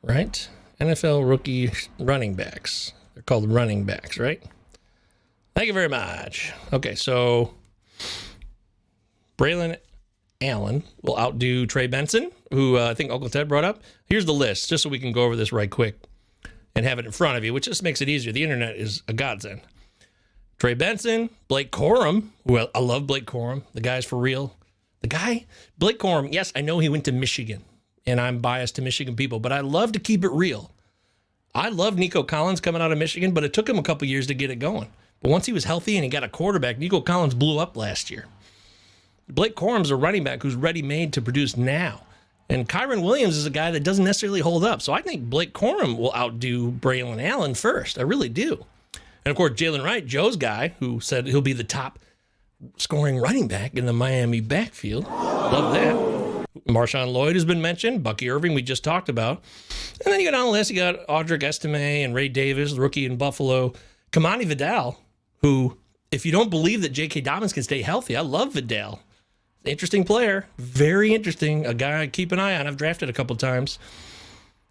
right? NFL rookie running backs. They're called running backs, right? Thank you very much. Okay, so Braylon Allen will outdo Trey Benson, who I think Uncle Ted brought up. Here's the list, just so we can go over this right quick and have it in front of you, which just makes it easier. The internet is a godsend. Trey Benson, Blake Corum. Well, I love Blake Corum. The guy's for real. Blake Corum, yes, I know he went to Michigan, and I'm biased to Michigan people, but I love to keep it real. I love Nico Collins coming out of Michigan, but it took him a couple years to get it going. But once he was healthy and he got a quarterback, Nico Collins blew up last year. Blake Corum's a running back who's ready-made to produce now. And Kyron Williams is a guy that doesn't necessarily hold up. So I think Blake Corum will outdo Braylon Allen first. I really do. And, of course, Jalen Wright, Joe's guy, who said he'll be the top scoring running back in the Miami backfield. Love that. Marshawn Lloyd has been mentioned. Bucky Irving, we just talked about. And then you go down the list, you got Audric Estime and Ray Davis, the rookie in Buffalo. Kamani Vidal, who, if you don't believe that J.K. Dobbins can stay healthy, I love Vidal. Interesting player. Very interesting. A guy I keep an eye on. I've drafted a couple times.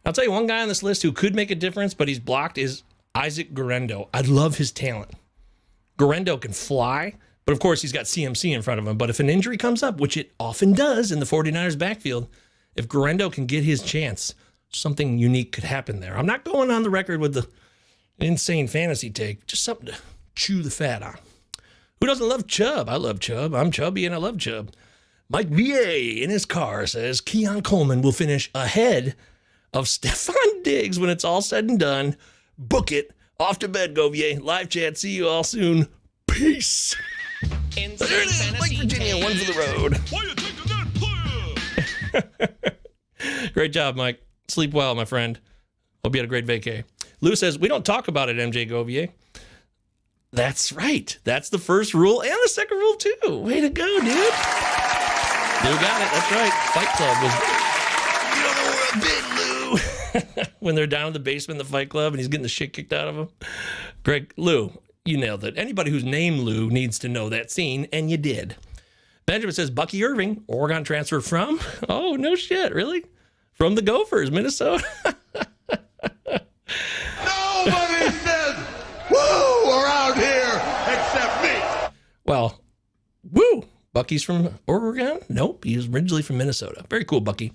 I'll tell you one guy on this list who could make a difference, but he's blocked, is Isaac Guerendo. I love his talent. Guerendo can fly, but of course he's got CMC in front of him. But if an injury comes up, which it often does in the 49ers backfield, if Guerendo can get his chance, something unique could happen there. I'm not going on the record with the insane fantasy take, just something to chew the fat on. Who doesn't love Chubb? I love Chubb. I'm chubby and I love Chubb. Mike VA in his car says Keon Coleman will finish ahead of Stephon Diggs when it's all said and done. Book it. Off to bed, Govier. Live chat. See you all soon. Peace. Insane there it is. Mike Virginia, one for the road. Why you taking that player? Great job, Mike. Sleep well, my friend. Hope you had a great vacay. Lou says, we don't talk about it, MJ Govier. That's right. That's the first rule and the second rule, too. Way to go, dude. Lou got it. That's right. Fight Club was... You don't know where I've been, Lou. When they're down in the basement in the Fight Club and he's getting the shit kicked out of him. Lou, you nailed it. Anybody who's named Lou needs to know that scene, and you did. Benjamin says, Bucky Irving, Oregon transfer from? Oh, no shit, really? From the Gophers, Minnesota. Nobody says woo around here except me. Well, woo. Bucky's from Oregon? Nope, he was originally from Minnesota. Very cool, Bucky.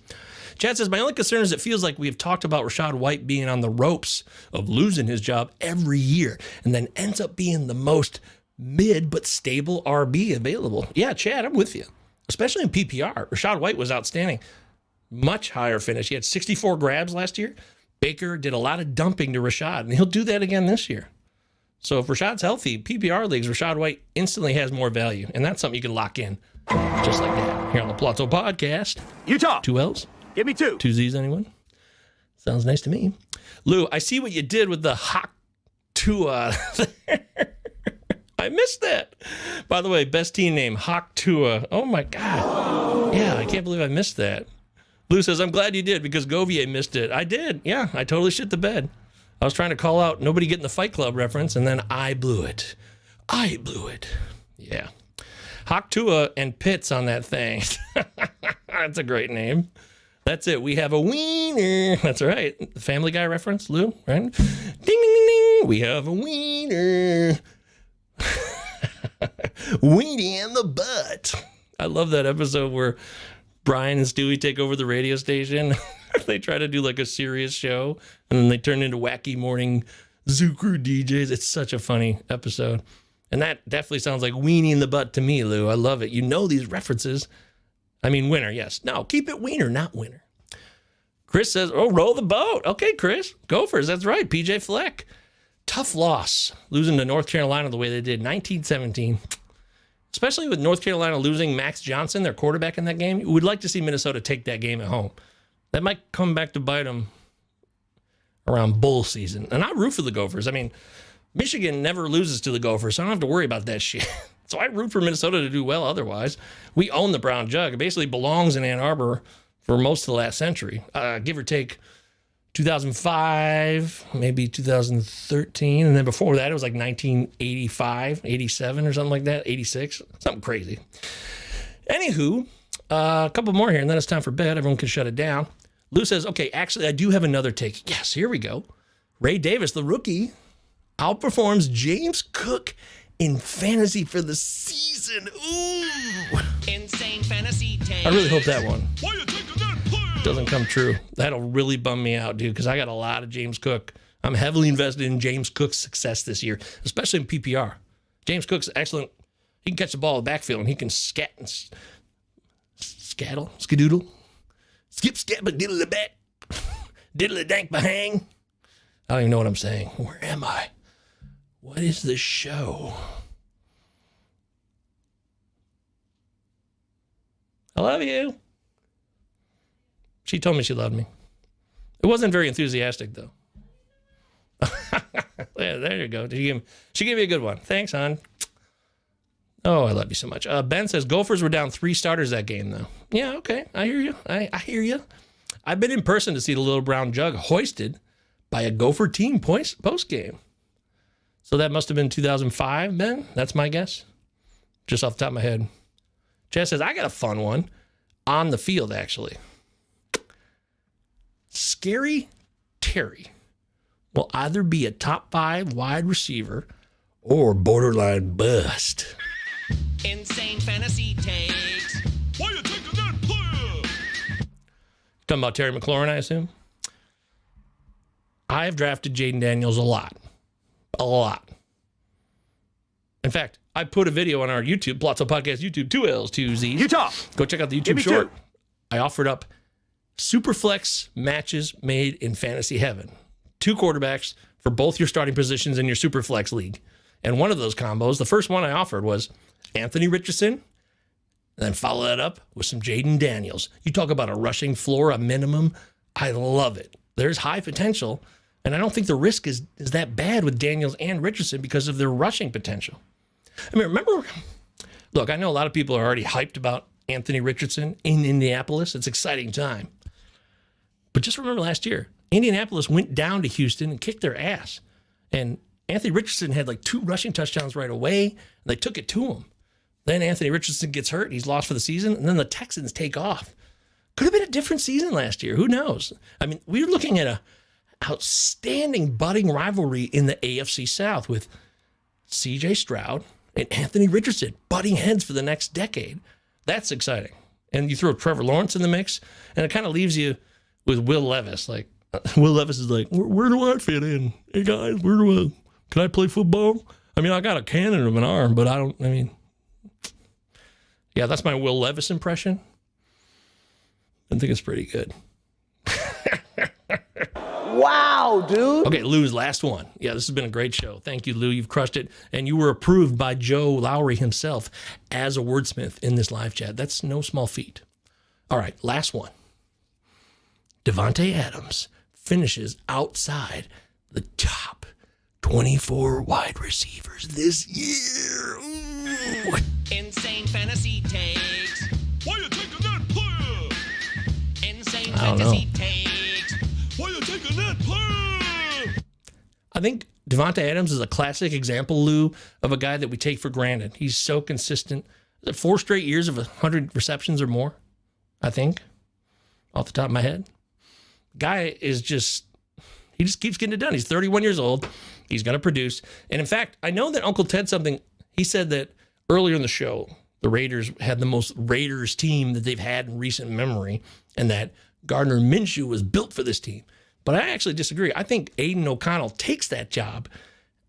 Chad says, my only concern is it feels like we have talked about Rachaad White being on the ropes of losing his job every year and then ends up being the most mid but stable RB available. Yeah, Chad, I'm with you. Especially in PPR. Rachaad White was outstanding. Much higher finish. He had 64 grabs last year. Baker did a lot of dumping to Rachaad, and he'll do that again this year. So if Rashaad's healthy, PPR leagues, Rachaad White instantly has more value, and that's something you can lock in just like that here on the Pallazzo Podcast. Utah. 2 L's? Give me 2. 2 Z's, anyone? Sounds nice to me. Lou, I see what you did with the hot Tua. I missed that. By the way, best team name, Hawk Tua. Oh, my God. Yeah, I can't believe I missed that. Lou says, I'm glad you did because Govier missed it. I did. Yeah, I totally shit the bed. I was trying to call out nobody getting the Fight Club reference, and then I blew it. I blew it. Yeah. Hawk Tua and Pitts on that thing. That's a great name. That's it. We have a wiener. That's right. The Family Guy reference, Lou, right? Ding, ding, ding, ding. We have a wiener. Weenie in the butt. I love that episode where Brian and Stewie take over the radio station. They try to do like a serious show, and then they turn into wacky morning Zoo Crew DJs. It's such a funny episode. And that definitely sounds like weenie in the butt to me, Lou. I love it. You know these references. I mean, winner, yes. No, keep it wiener, not winner. Chris says, oh, roll the boat. Okay, Chris. Gophers, that's right. PJ Fleck. Tough loss, losing to North Carolina the way they did, 19-17. Especially with North Carolina losing Max Johnson, their quarterback in that game. We'd like to see Minnesota take that game at home. That might come back to bite them around bowl season. And I root for the Gophers. I mean, Michigan never loses to the Gophers, so I don't have to worry about that shit. So I root for Minnesota to do well otherwise. We own the brown jug. It basically belongs in Ann Arbor for most of the last century, give or take 2005, maybe 2013. And then before that, it was like 1985, 87 or something like that, 86, something crazy. Anywho, a couple more here, and then it's time for bed. Everyone can shut it down. Lou says, okay, actually, I do have another take. Yes, here we go. Ray Davis, the rookie, outperforms James Cook in fantasy for the season. Ooh. Insane fantasy takes. I really hope that one doesn't come true. That'll really bum me out, dude, because I got a lot of James Cook. I'm heavily invested in James Cook's success this year, especially in PPR. James Cook's excellent. He can catch the ball in the backfield, and he can scadoodle, skip, scat, but diddle the back, diddle the dank behang. I don't even know what I'm saying. Where am I? What is the show? I love you. She told me she loved me. It wasn't very enthusiastic, though. Yeah, there you go. She gave me a good one. Thanks, hon. Oh, I love you so much. Ben says, Gophers were down 3 starters that game, though. Yeah, okay. I hear you. I hear you. I've been in person to see the little brown jug hoisted by a Gopher team post game. So that must have been 2005, Ben. That's my guess. Just off the top of my head. Chess says, I got a fun one. On the field, actually. Scary Terry will either be a top 5 wide receiver or borderline bust. Insane fantasy takes. Why you taking that player? Talking about Terry McLaurin, I assume? I have drafted Jaden Daniels a lot. A lot. In fact, I put a video on our YouTube, Pallazzo Podcast YouTube, 2 L's, 2 Z's. Utah. Go check out the YouTube short. I offered up Superflex matches made in fantasy heaven. 2 quarterbacks for both your starting positions in your Superflex league. And one of those combos, the first one I offered was Anthony Richardson, and then follow that up with some Jaden Daniels. You talk about a rushing floor, a minimum. I love it. There's high potential, and I don't think the risk is that bad with Daniels and Richardson because of their rushing potential. I mean, remember, look, I know a lot of people are already hyped about Anthony Richardson in Indianapolis. It's an exciting time. But just remember last year, Indianapolis went down to Houston and kicked their ass. And Anthony Richardson had like 2 rushing touchdowns right away, and they took it to him. Then Anthony Richardson gets hurt, he's lost for the season, and then the Texans take off. Could have been a different season last year. Who knows? I mean, we're looking at a outstanding budding rivalry in the AFC South with C.J. Stroud and Anthony Richardson butting heads for the next decade. That's exciting. And you throw Trevor Lawrence in the mix, and it kind of leaves you with Will Levis. Like, Will Levis is like, where do I fit in? Hey, guys, can I play football? I mean, I got a cannon of an arm, but yeah, that's my Will Levis impression. I think it's pretty good. Wow, dude. Okay, Lou's last one. Yeah, this has been a great show. Thank you, Lou. You've crushed it. And you were approved by Joe Lowry himself as a wordsmith in this live chat. That's no small feat. All right, last one. Devontae Adams finishes outside the top 24 wide receivers this year. Ooh. Insane fantasy takes. Why you taking that player? Insane I don't fantasy know. takes. Why you taking that player? I think Devonta Adams is a classic example, Lou, of a guy that we take for granted. He's so consistent. 4 straight years of 100 receptions or more, I think, off the top of my head. Guy is just, he just keeps getting it done. He's 31 years old. He's going to produce. And in fact, I know that Uncle Ted he said that earlier in the show, the Raiders had the most Raiders team that they've had in recent memory, and that Gardner Minshew was built for this team. But I actually disagree. I think Aiden O'Connell takes that job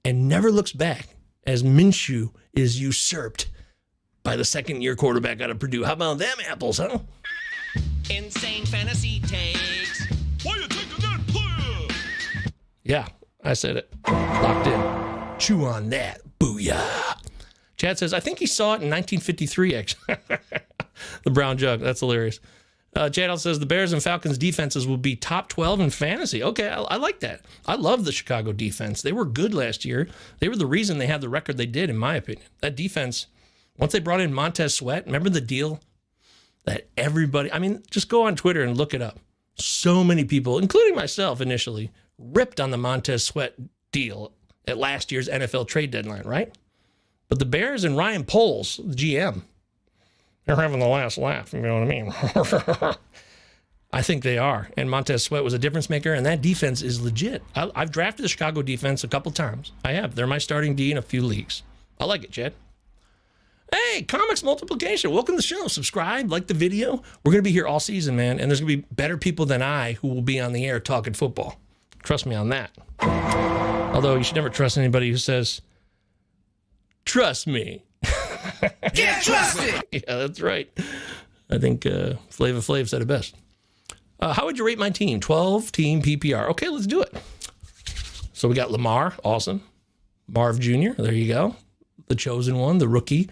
and never looks back as Minshew is usurped by the second-year quarterback out of Purdue. How about them apples, huh? Insane fantasy takes. Why you taking that player? Yeah, I said it. Locked in. Chew on that. Booyah. Chad says, I think he saw it in 1953, actually. The brown jug. That's hilarious. Chad also says, the Bears and Falcons defenses will be top 12 in fantasy. Okay, I like that. I love the Chicago defense. They were good last year. They were the reason they had the record they did, in my opinion. That defense, once they brought in Montez Sweat, remember the deal that everybody, I mean, just go on Twitter and look it up. So many people, including myself initially, ripped on the Montez Sweat deal at last year's NFL trade deadline, right? But the Bears and Ryan Poles, the GM, they're having the last laugh, you know what I mean? I think they are. And Montez Sweat was a difference maker, and that defense is legit. I've drafted the Chicago defense a couple times. I have. They're my starting D in a few leagues. I like it, Chad. Hey, Comics Multiplication. Welcome to the show. Subscribe, like the video. We're going to be here all season, man, and there's going to be better people than I who will be on the air talking football. Trust me on that. Although you should never trust anybody who says, trust me. Get trusted! Yeah, that's right. I think Flava Flav said it best. How would you rate my team? 12 team PPR. Okay, let's do it. So we got Lamar, awesome. Marv Jr., there you go. The chosen one, the rookie,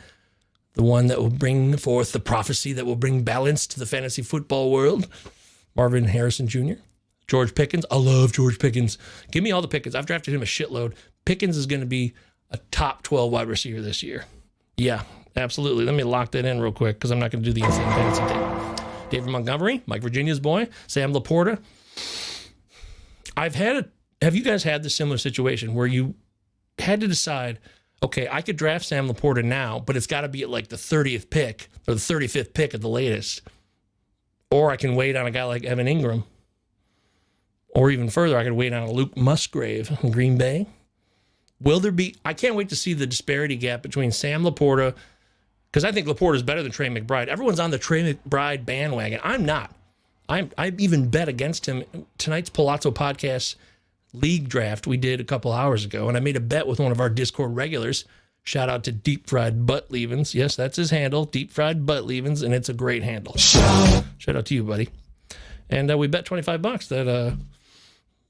the one that will bring forth the prophecy that will bring balance to the fantasy football world. Marvin Harrison Jr., George Pickens. I love George Pickens. Give me all the Pickens. I've drafted him a shitload. Pickens is going to be a top 12 wide receiver this year. Yeah, absolutely. Let me lock that in real quick because I'm not going to do the insane fantasy thing. David Montgomery, Mike Virginia's boy, Sam Laporta. Have you guys had this similar situation where you had to decide, okay, I could draft Sam Laporta now, but it's got to be at like the 30th pick or the 35th pick at the latest. Or I can wait on a guy like Evan Ingram. Or even further, I could wait on a Luke Musgrave in Green Bay. Will there be, I can't wait to see the disparity gap between Sam Laporta, because I think Laporta is better than Trey McBride. Everyone's on the Trey McBride bandwagon. I'm not. I even bet against him. Tonight's Pallazzo podcast league draft we did a couple hours ago, and I made a bet with one of our Discord regulars. Shout out to Deep Fried Butt Leavens. Yes, that's his handle, Deep Fried Butt Leavens, and it's a great handle. Shout out to you, buddy. And we bet $25 that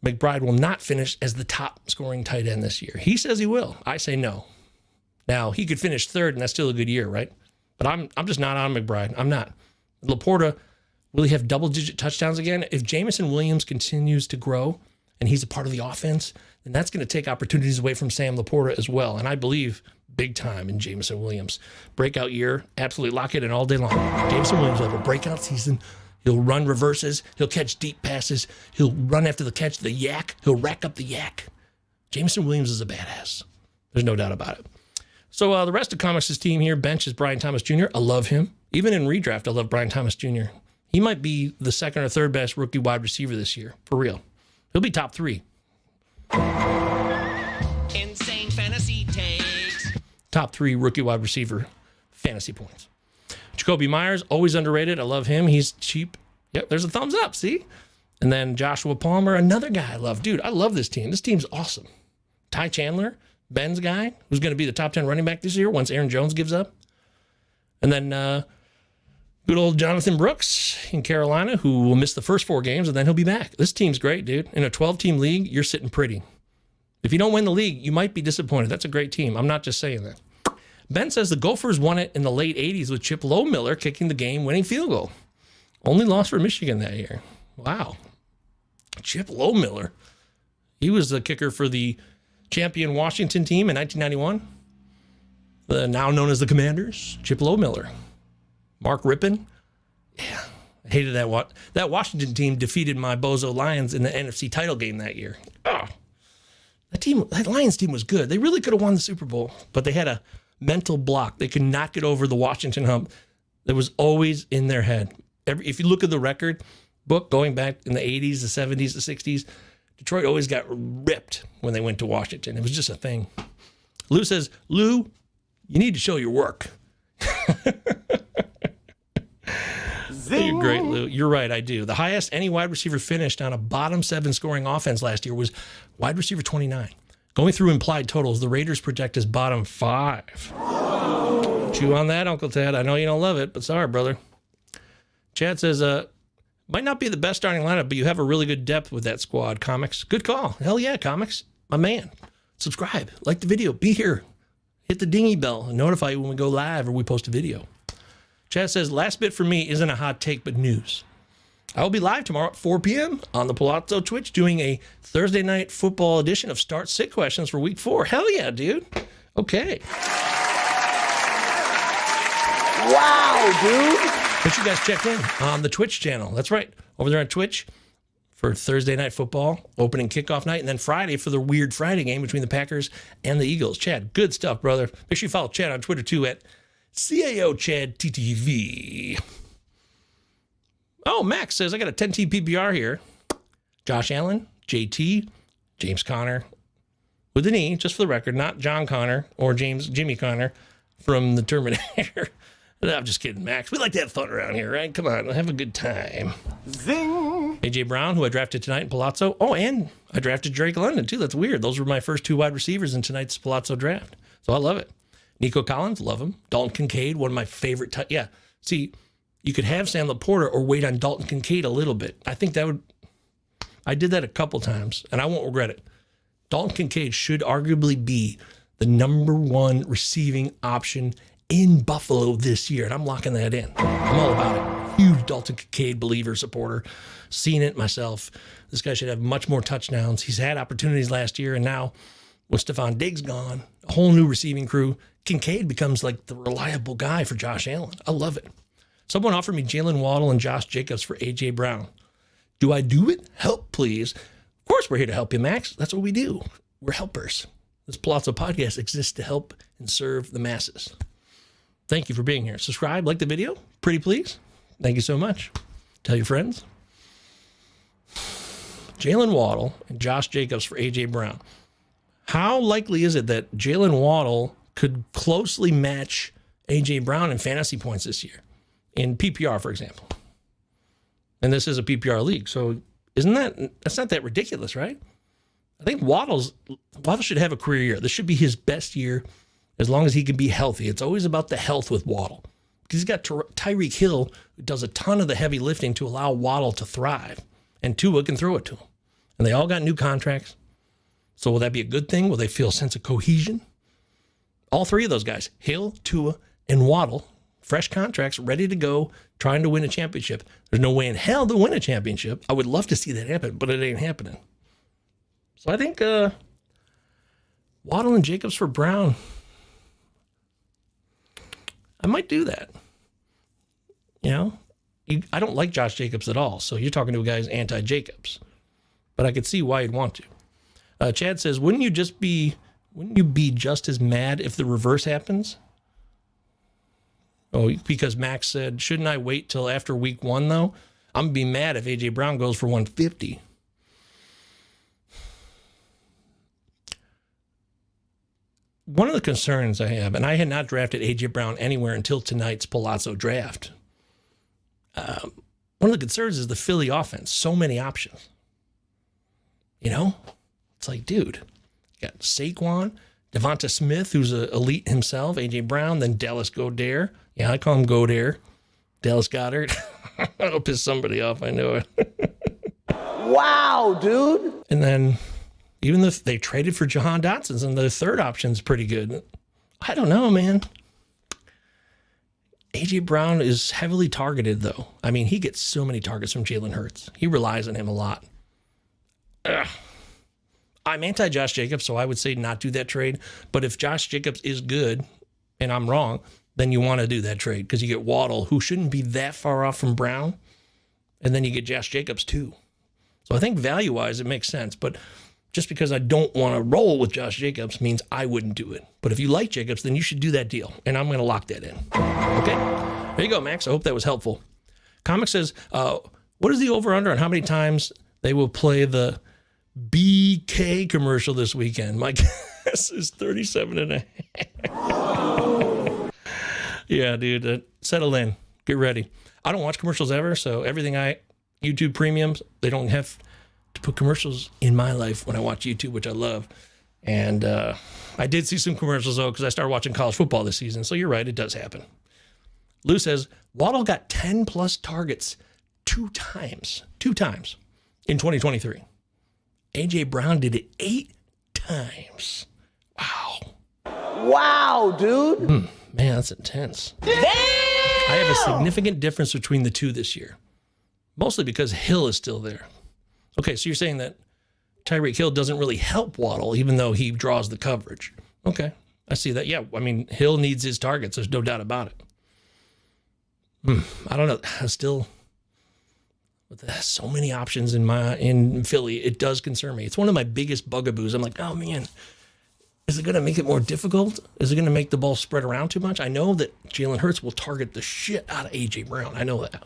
McBride will not finish as the top scoring tight end this year. He says he will. I say no. Now, he could finish third, and that's still a good year, right? But I'm just not on McBride. I'm not. Laporta, will he have double-digit touchdowns again? If Jameson Williams continues to grow and he's a part of the offense, then that's going to take opportunities away from Sam Laporta as well. And I believe big time in Jameson Williams. Breakout year, absolutely lock it in all day long. Jameson Williams will have a breakout season. He'll run reverses. He'll catch deep passes. He'll run after the catch, the yak. He'll rack up the yak. Jameson Williams is a badass. There's no doubt about it. So the rest of Comics' team here, bench is Brian Thomas Jr. I love him. Even in redraft, I love Brian Thomas Jr. He might be the second or third best rookie wide receiver this year, for real. He'll be top 3. Insane fantasy takes. Top 3 rookie wide receiver fantasy points. Jacoby Myers, always underrated. I love him. He's cheap. Yep, there's a thumbs up, see? And then Joshua Palmer, another guy I love. Dude, I love this team. This team's awesome. Ty Chandler, Ben's guy, who's going to be the top 10 running back this year once Aaron Jones gives up. And then good old Jonathan Brooks in Carolina, who will miss the first 4 games, and then he'll be back. This team's great, dude. In a 12-team league, you're sitting pretty. If you don't win the league, you might be disappointed. That's a great team. I'm not just saying that. Ben says the Gophers won it in the late 80s with Chip Lohmiller kicking the game-winning field goal. Only loss for Michigan that year. Wow. Chip Lohmiller. He was the kicker for the champion Washington team in 1991, now known as the Commanders, Chip Lowmiller, Mark Rippon. Yeah, I hated that. That Washington team defeated my Bozo Lions in the NFC title game that year. Oh, that Lions team was good. They really could have won the Super Bowl, but they had a mental block. They could not get over the Washington hump that was always in their head. If you look at the record book going back in the 80s, the 70s, the 60s, Detroit always got ripped when they went to Washington. It was just a thing. Lou says, Lou, you need to show your work. You're great, Lou. You're right, I do. The highest any wide receiver finished on a bottom 7 scoring offense last year was wide receiver 29. Going through implied totals, the Raiders project as bottom 5. Chew on that, Uncle Ted. I know you don't love it, but sorry, brother. Chad says, might not be the best starting lineup, but you have a really good depth with that squad, Comics. Good call. Hell yeah, Comics. My man. Subscribe. Like the video. Be here. Hit the dingy bell and notify you when we go live or we post a video. Chad says, last bit for me isn't a hot take, but news. I will be live tomorrow at 4 p.m. on the Pallazzo Twitch doing a Thursday night football edition of Start Sit Questions for Week 4. Hell yeah, dude. Okay. Wow, dude. Make sure you guys check in on the Twitch channel. That's right. Over there on Twitch for Thursday night football, opening kickoff night, and then Friday for the Weird Friday game between the Packers and the Eagles. Chad, good stuff, brother. Make sure you follow Chad on Twitter, too, at CAO Chad TTV. Oh, Max says, I got a 10-team PPR here. Josh Allen, JT, James Conner, with an E, just for the record, not John Connor or Jimmy Connor from the Terminator. I'm just kidding, Max. We like to have fun around here, right? Come on, have a good time. Zing! A.J. Brown, who I drafted tonight in Pallazzo. Oh, and I drafted Drake London, too. That's weird. Those were my first 2 wide receivers in tonight's Pallazzo draft. So I love it. Nico Collins, love him. Dalton Kincaid, one of my favorite. Yeah, see, you could have Sam Laporta or wait on Dalton Kincaid a little bit. I think that would. I did that a couple times, and I won't regret it. Dalton Kincaid should arguably be the number 1 receiving option in Buffalo this year, and I'm locking that in. I'm all about it. Huge Dalton Kincaid believer, supporter. Seen it myself. This guy should have much more touchdowns. He's had opportunities last year, and now with Stephon Diggs gone, a whole new receiving crew, Kincaid becomes like the reliable guy for Josh Allen. I love it. Someone offered me Jalen Waddle and Josh Jacobs for A.J. Brown. Do I do it? Help, please. Of course we're here to help you, Max. That's what we do. We're helpers. This Pallazzo podcast exists to help and serve the masses. Thank you for being here. Subscribe, like the video. Pretty please. Thank you so much. Tell your friends. Jalen Waddle and Josh Jacobs for A.J. Brown. How likely is it that Jalen Waddle could closely match A.J. Brown in fantasy points this year? In PPR, for example. And this is a PPR league. So that's not that ridiculous, right? I think Waddle should have a career year. This should be his best year as long as he can be healthy. It's always about the health with Waddle. Because he's got Tyreek Hill, who does a ton of the heavy lifting to allow Waddle to thrive. And Tua can throw it to him. And they all got new contracts. So will that be a good thing? Will they feel a sense of cohesion? All 3 of those guys, Hill, Tua, and Waddle, fresh contracts, ready to go, trying to win a championship. There's no way in hell to win a championship. I would love to see that happen, but it ain't happening. So I think Waddle and Jacobs for Brown. I might do that. You know, I don't like Josh Jacobs at all. So you're talking to a guy who's anti-Jacobs. But I could see why you'd want to. Chad says, wouldn't you be just as mad if the reverse happens? Oh, because Max said, shouldn't I wait till after week 1, though? I'm going to be mad if A.J. Brown goes for 150. One of the concerns I have, and I had not drafted A.J. Brown anywhere until tonight's Pallazzo draft. One of the concerns is the Philly offense. So many options. You know? It's like, dude, you got Saquon, Devonta Smith, who's an elite himself, A.J. Brown, then Dallas Goedert. Yeah, I call him Goedert. Dallas Goedert. I'll piss somebody off, I know it. Wow, dude. And then even if they traded for Jahan Dotson, and the third option's pretty good. I don't know, man. A.J. Brown is heavily targeted, though. I mean, he gets so many targets from Jalen Hurts. He relies on him a lot. I'm anti-Josh Jacobs, so I would say not do that trade. But if Josh Jacobs is good and I'm wrong, then you want to do that trade because you get Waddle, who shouldn't be that far off from Brown, and then you get Josh Jacobs too. So I think value-wise, it makes sense. But just because I don't want to roll with Josh Jacobs means I wouldn't do it. But if you like Jacobs, then you should do that deal. And I'm going to lock that in. Okay? There you go, Max. I hope that was helpful. Comic says, what is the over-under on how many times they will play the BK commercial this weekend? My guess is 37 and a half. Yeah, dude. Settle in. Get ready. I don't watch commercials ever, so everything YouTube Premiums, they don't have to put commercials in my life when I watch YouTube, which I love. And I did see some commercials, though, because I started watching college football this season. So you're right, it does happen. Lou says, Waddle got 10-plus targets two times in 2023. A.J. Brown did it 8 times. Wow. Wow, dude. Man, that's intense. Damn! I have a significant difference between the two this year, mostly because Hill is still there. Okay, so you're saying that Tyreek Hill doesn't really help Waddle, even though he draws the coverage. Okay, I see that. Yeah, I mean, Hill needs his targets. There's no doubt about it. I don't know. Still, with so many options in Philly, it does concern me. It's one of my biggest bugaboos. I'm like, oh, man, is it going to make it more difficult? Is it going to make the ball spread around too much? I know that Jalen Hurts will target the shit out of A.J. Brown. I know that.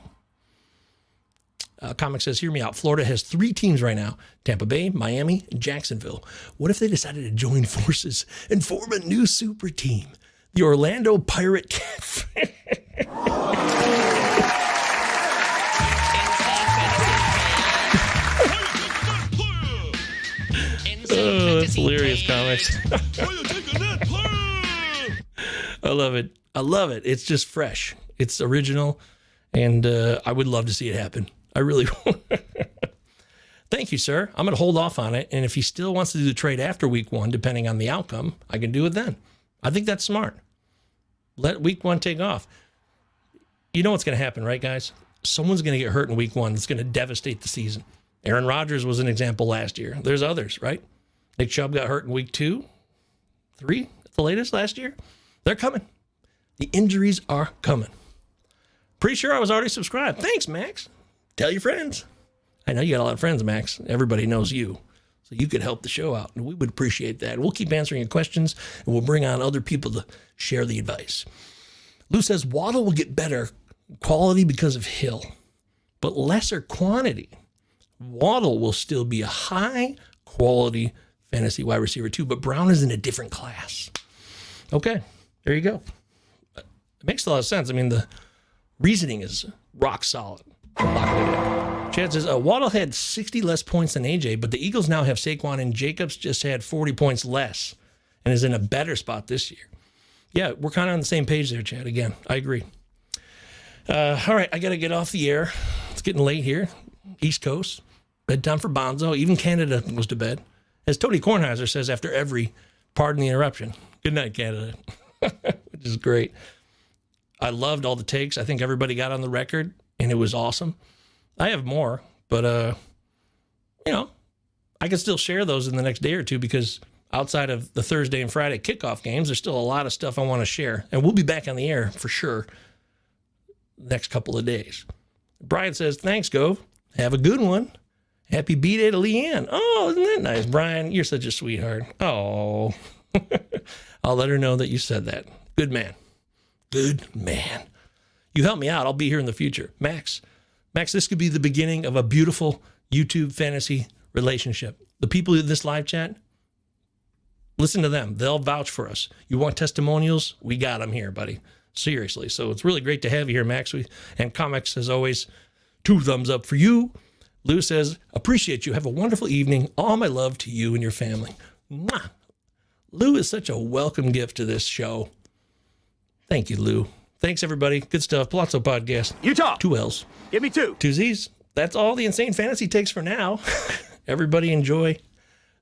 Comic says, hear me out. Florida has 3 teams right now: Tampa Bay, Miami, and Jacksonville. What if they decided to join forces and form a new super team? The Orlando Pirate Cafe. Oh, that's hilarious, Comics. I love it. I love it. It's just fresh. It's original, and I would love to see it happen. I really would. Thank you, sir. I'm going to hold off on it, and if he still wants to do the trade after week 1, depending on the outcome, I can do it then. I think that's smart. Let week 1 take off. You know what's going to happen, right, guys? Someone's going to get hurt in week 1 that's going to devastate the season. Aaron Rodgers was an example last year. There's others, right? Nick Chubb got hurt in week 2, 3 at the latest last year. They're coming. The injuries are coming. Pretty sure I was already subscribed. Thanks, Max. Tell your friends. I know you got a lot of friends, Max. Everybody knows you. So you could help the show out, and we would appreciate that. We'll keep answering your questions, and we'll bring on other people to share the advice. Lou says, Waddle will get better quality because of Hill, but lesser quantity. Waddle will still be a high-quality fantasy wide receiver too, but Brown is in a different class. Okay, there you go. It makes a lot of sense. I mean, the reasoning is rock solid. Chad says, Waddle had 60 less points than AJ, but the Eagles now have Saquon, and Jacobs just had 40 points less and is in a better spot this year. Yeah, we're kind of on the same page there, Chad. Again, I agree. All right, I got to get off the air. It's getting late here. East Coast. Bedtime for Bonzo. Even Canada goes to bed. As Tony Kornheiser says after every pardon the interruption. Good night, Canada. Which is great. I loved all the takes. I think everybody got on the record, and it was awesome. I have more, but, I can still share those in the next day or two because outside of the Thursday and Friday kickoff games, there's still a lot of stuff I want to share. And we'll be back on the air for sure next couple of days. Brian says, thanks, Gove. Have a good one. Happy B-Day to Leanne. Oh, isn't that nice, Brian? You're such a sweetheart. Oh, I'll let her know that you said that. Good man. Good man. You help me out. I'll be here in the future. Max, this could be the beginning of a beautiful YouTube fantasy relationship. The people in this live chat, listen to them. They'll vouch for us. You want testimonials? We got them here, buddy. Seriously. So it's really great to have you here, Max. And Comics, as always, 2 thumbs up for you. Lou says, appreciate you. Have a wonderful evening. All my love to you and your family. Mwah. Lou is such a welcome gift to this show. Thank you, Lou. Thanks, everybody. Good stuff. Pallazzo Podcast. Utah. 2 L's. Give me 2. 2 Z's. That's all the Insane Fantasy takes for now. Everybody enjoy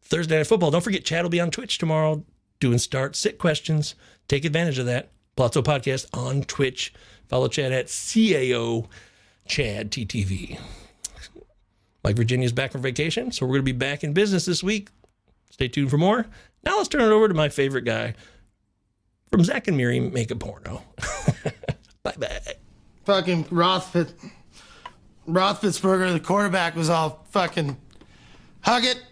Thursday Night Football. Don't forget, Chad will be on Twitch tomorrow doing start-sit questions. Take advantage of that. Pallazzo Podcast on Twitch. Follow Chad at CAO Chad TTV. Mike Virginia's back from vacation, so we're going to be back in business this week. Stay tuned for more. Now let's turn it over to my favorite guy from Zach and Miri Make a Porno. Bye-bye. Fucking Roethlisberger, the quarterback, was all fucking hug it,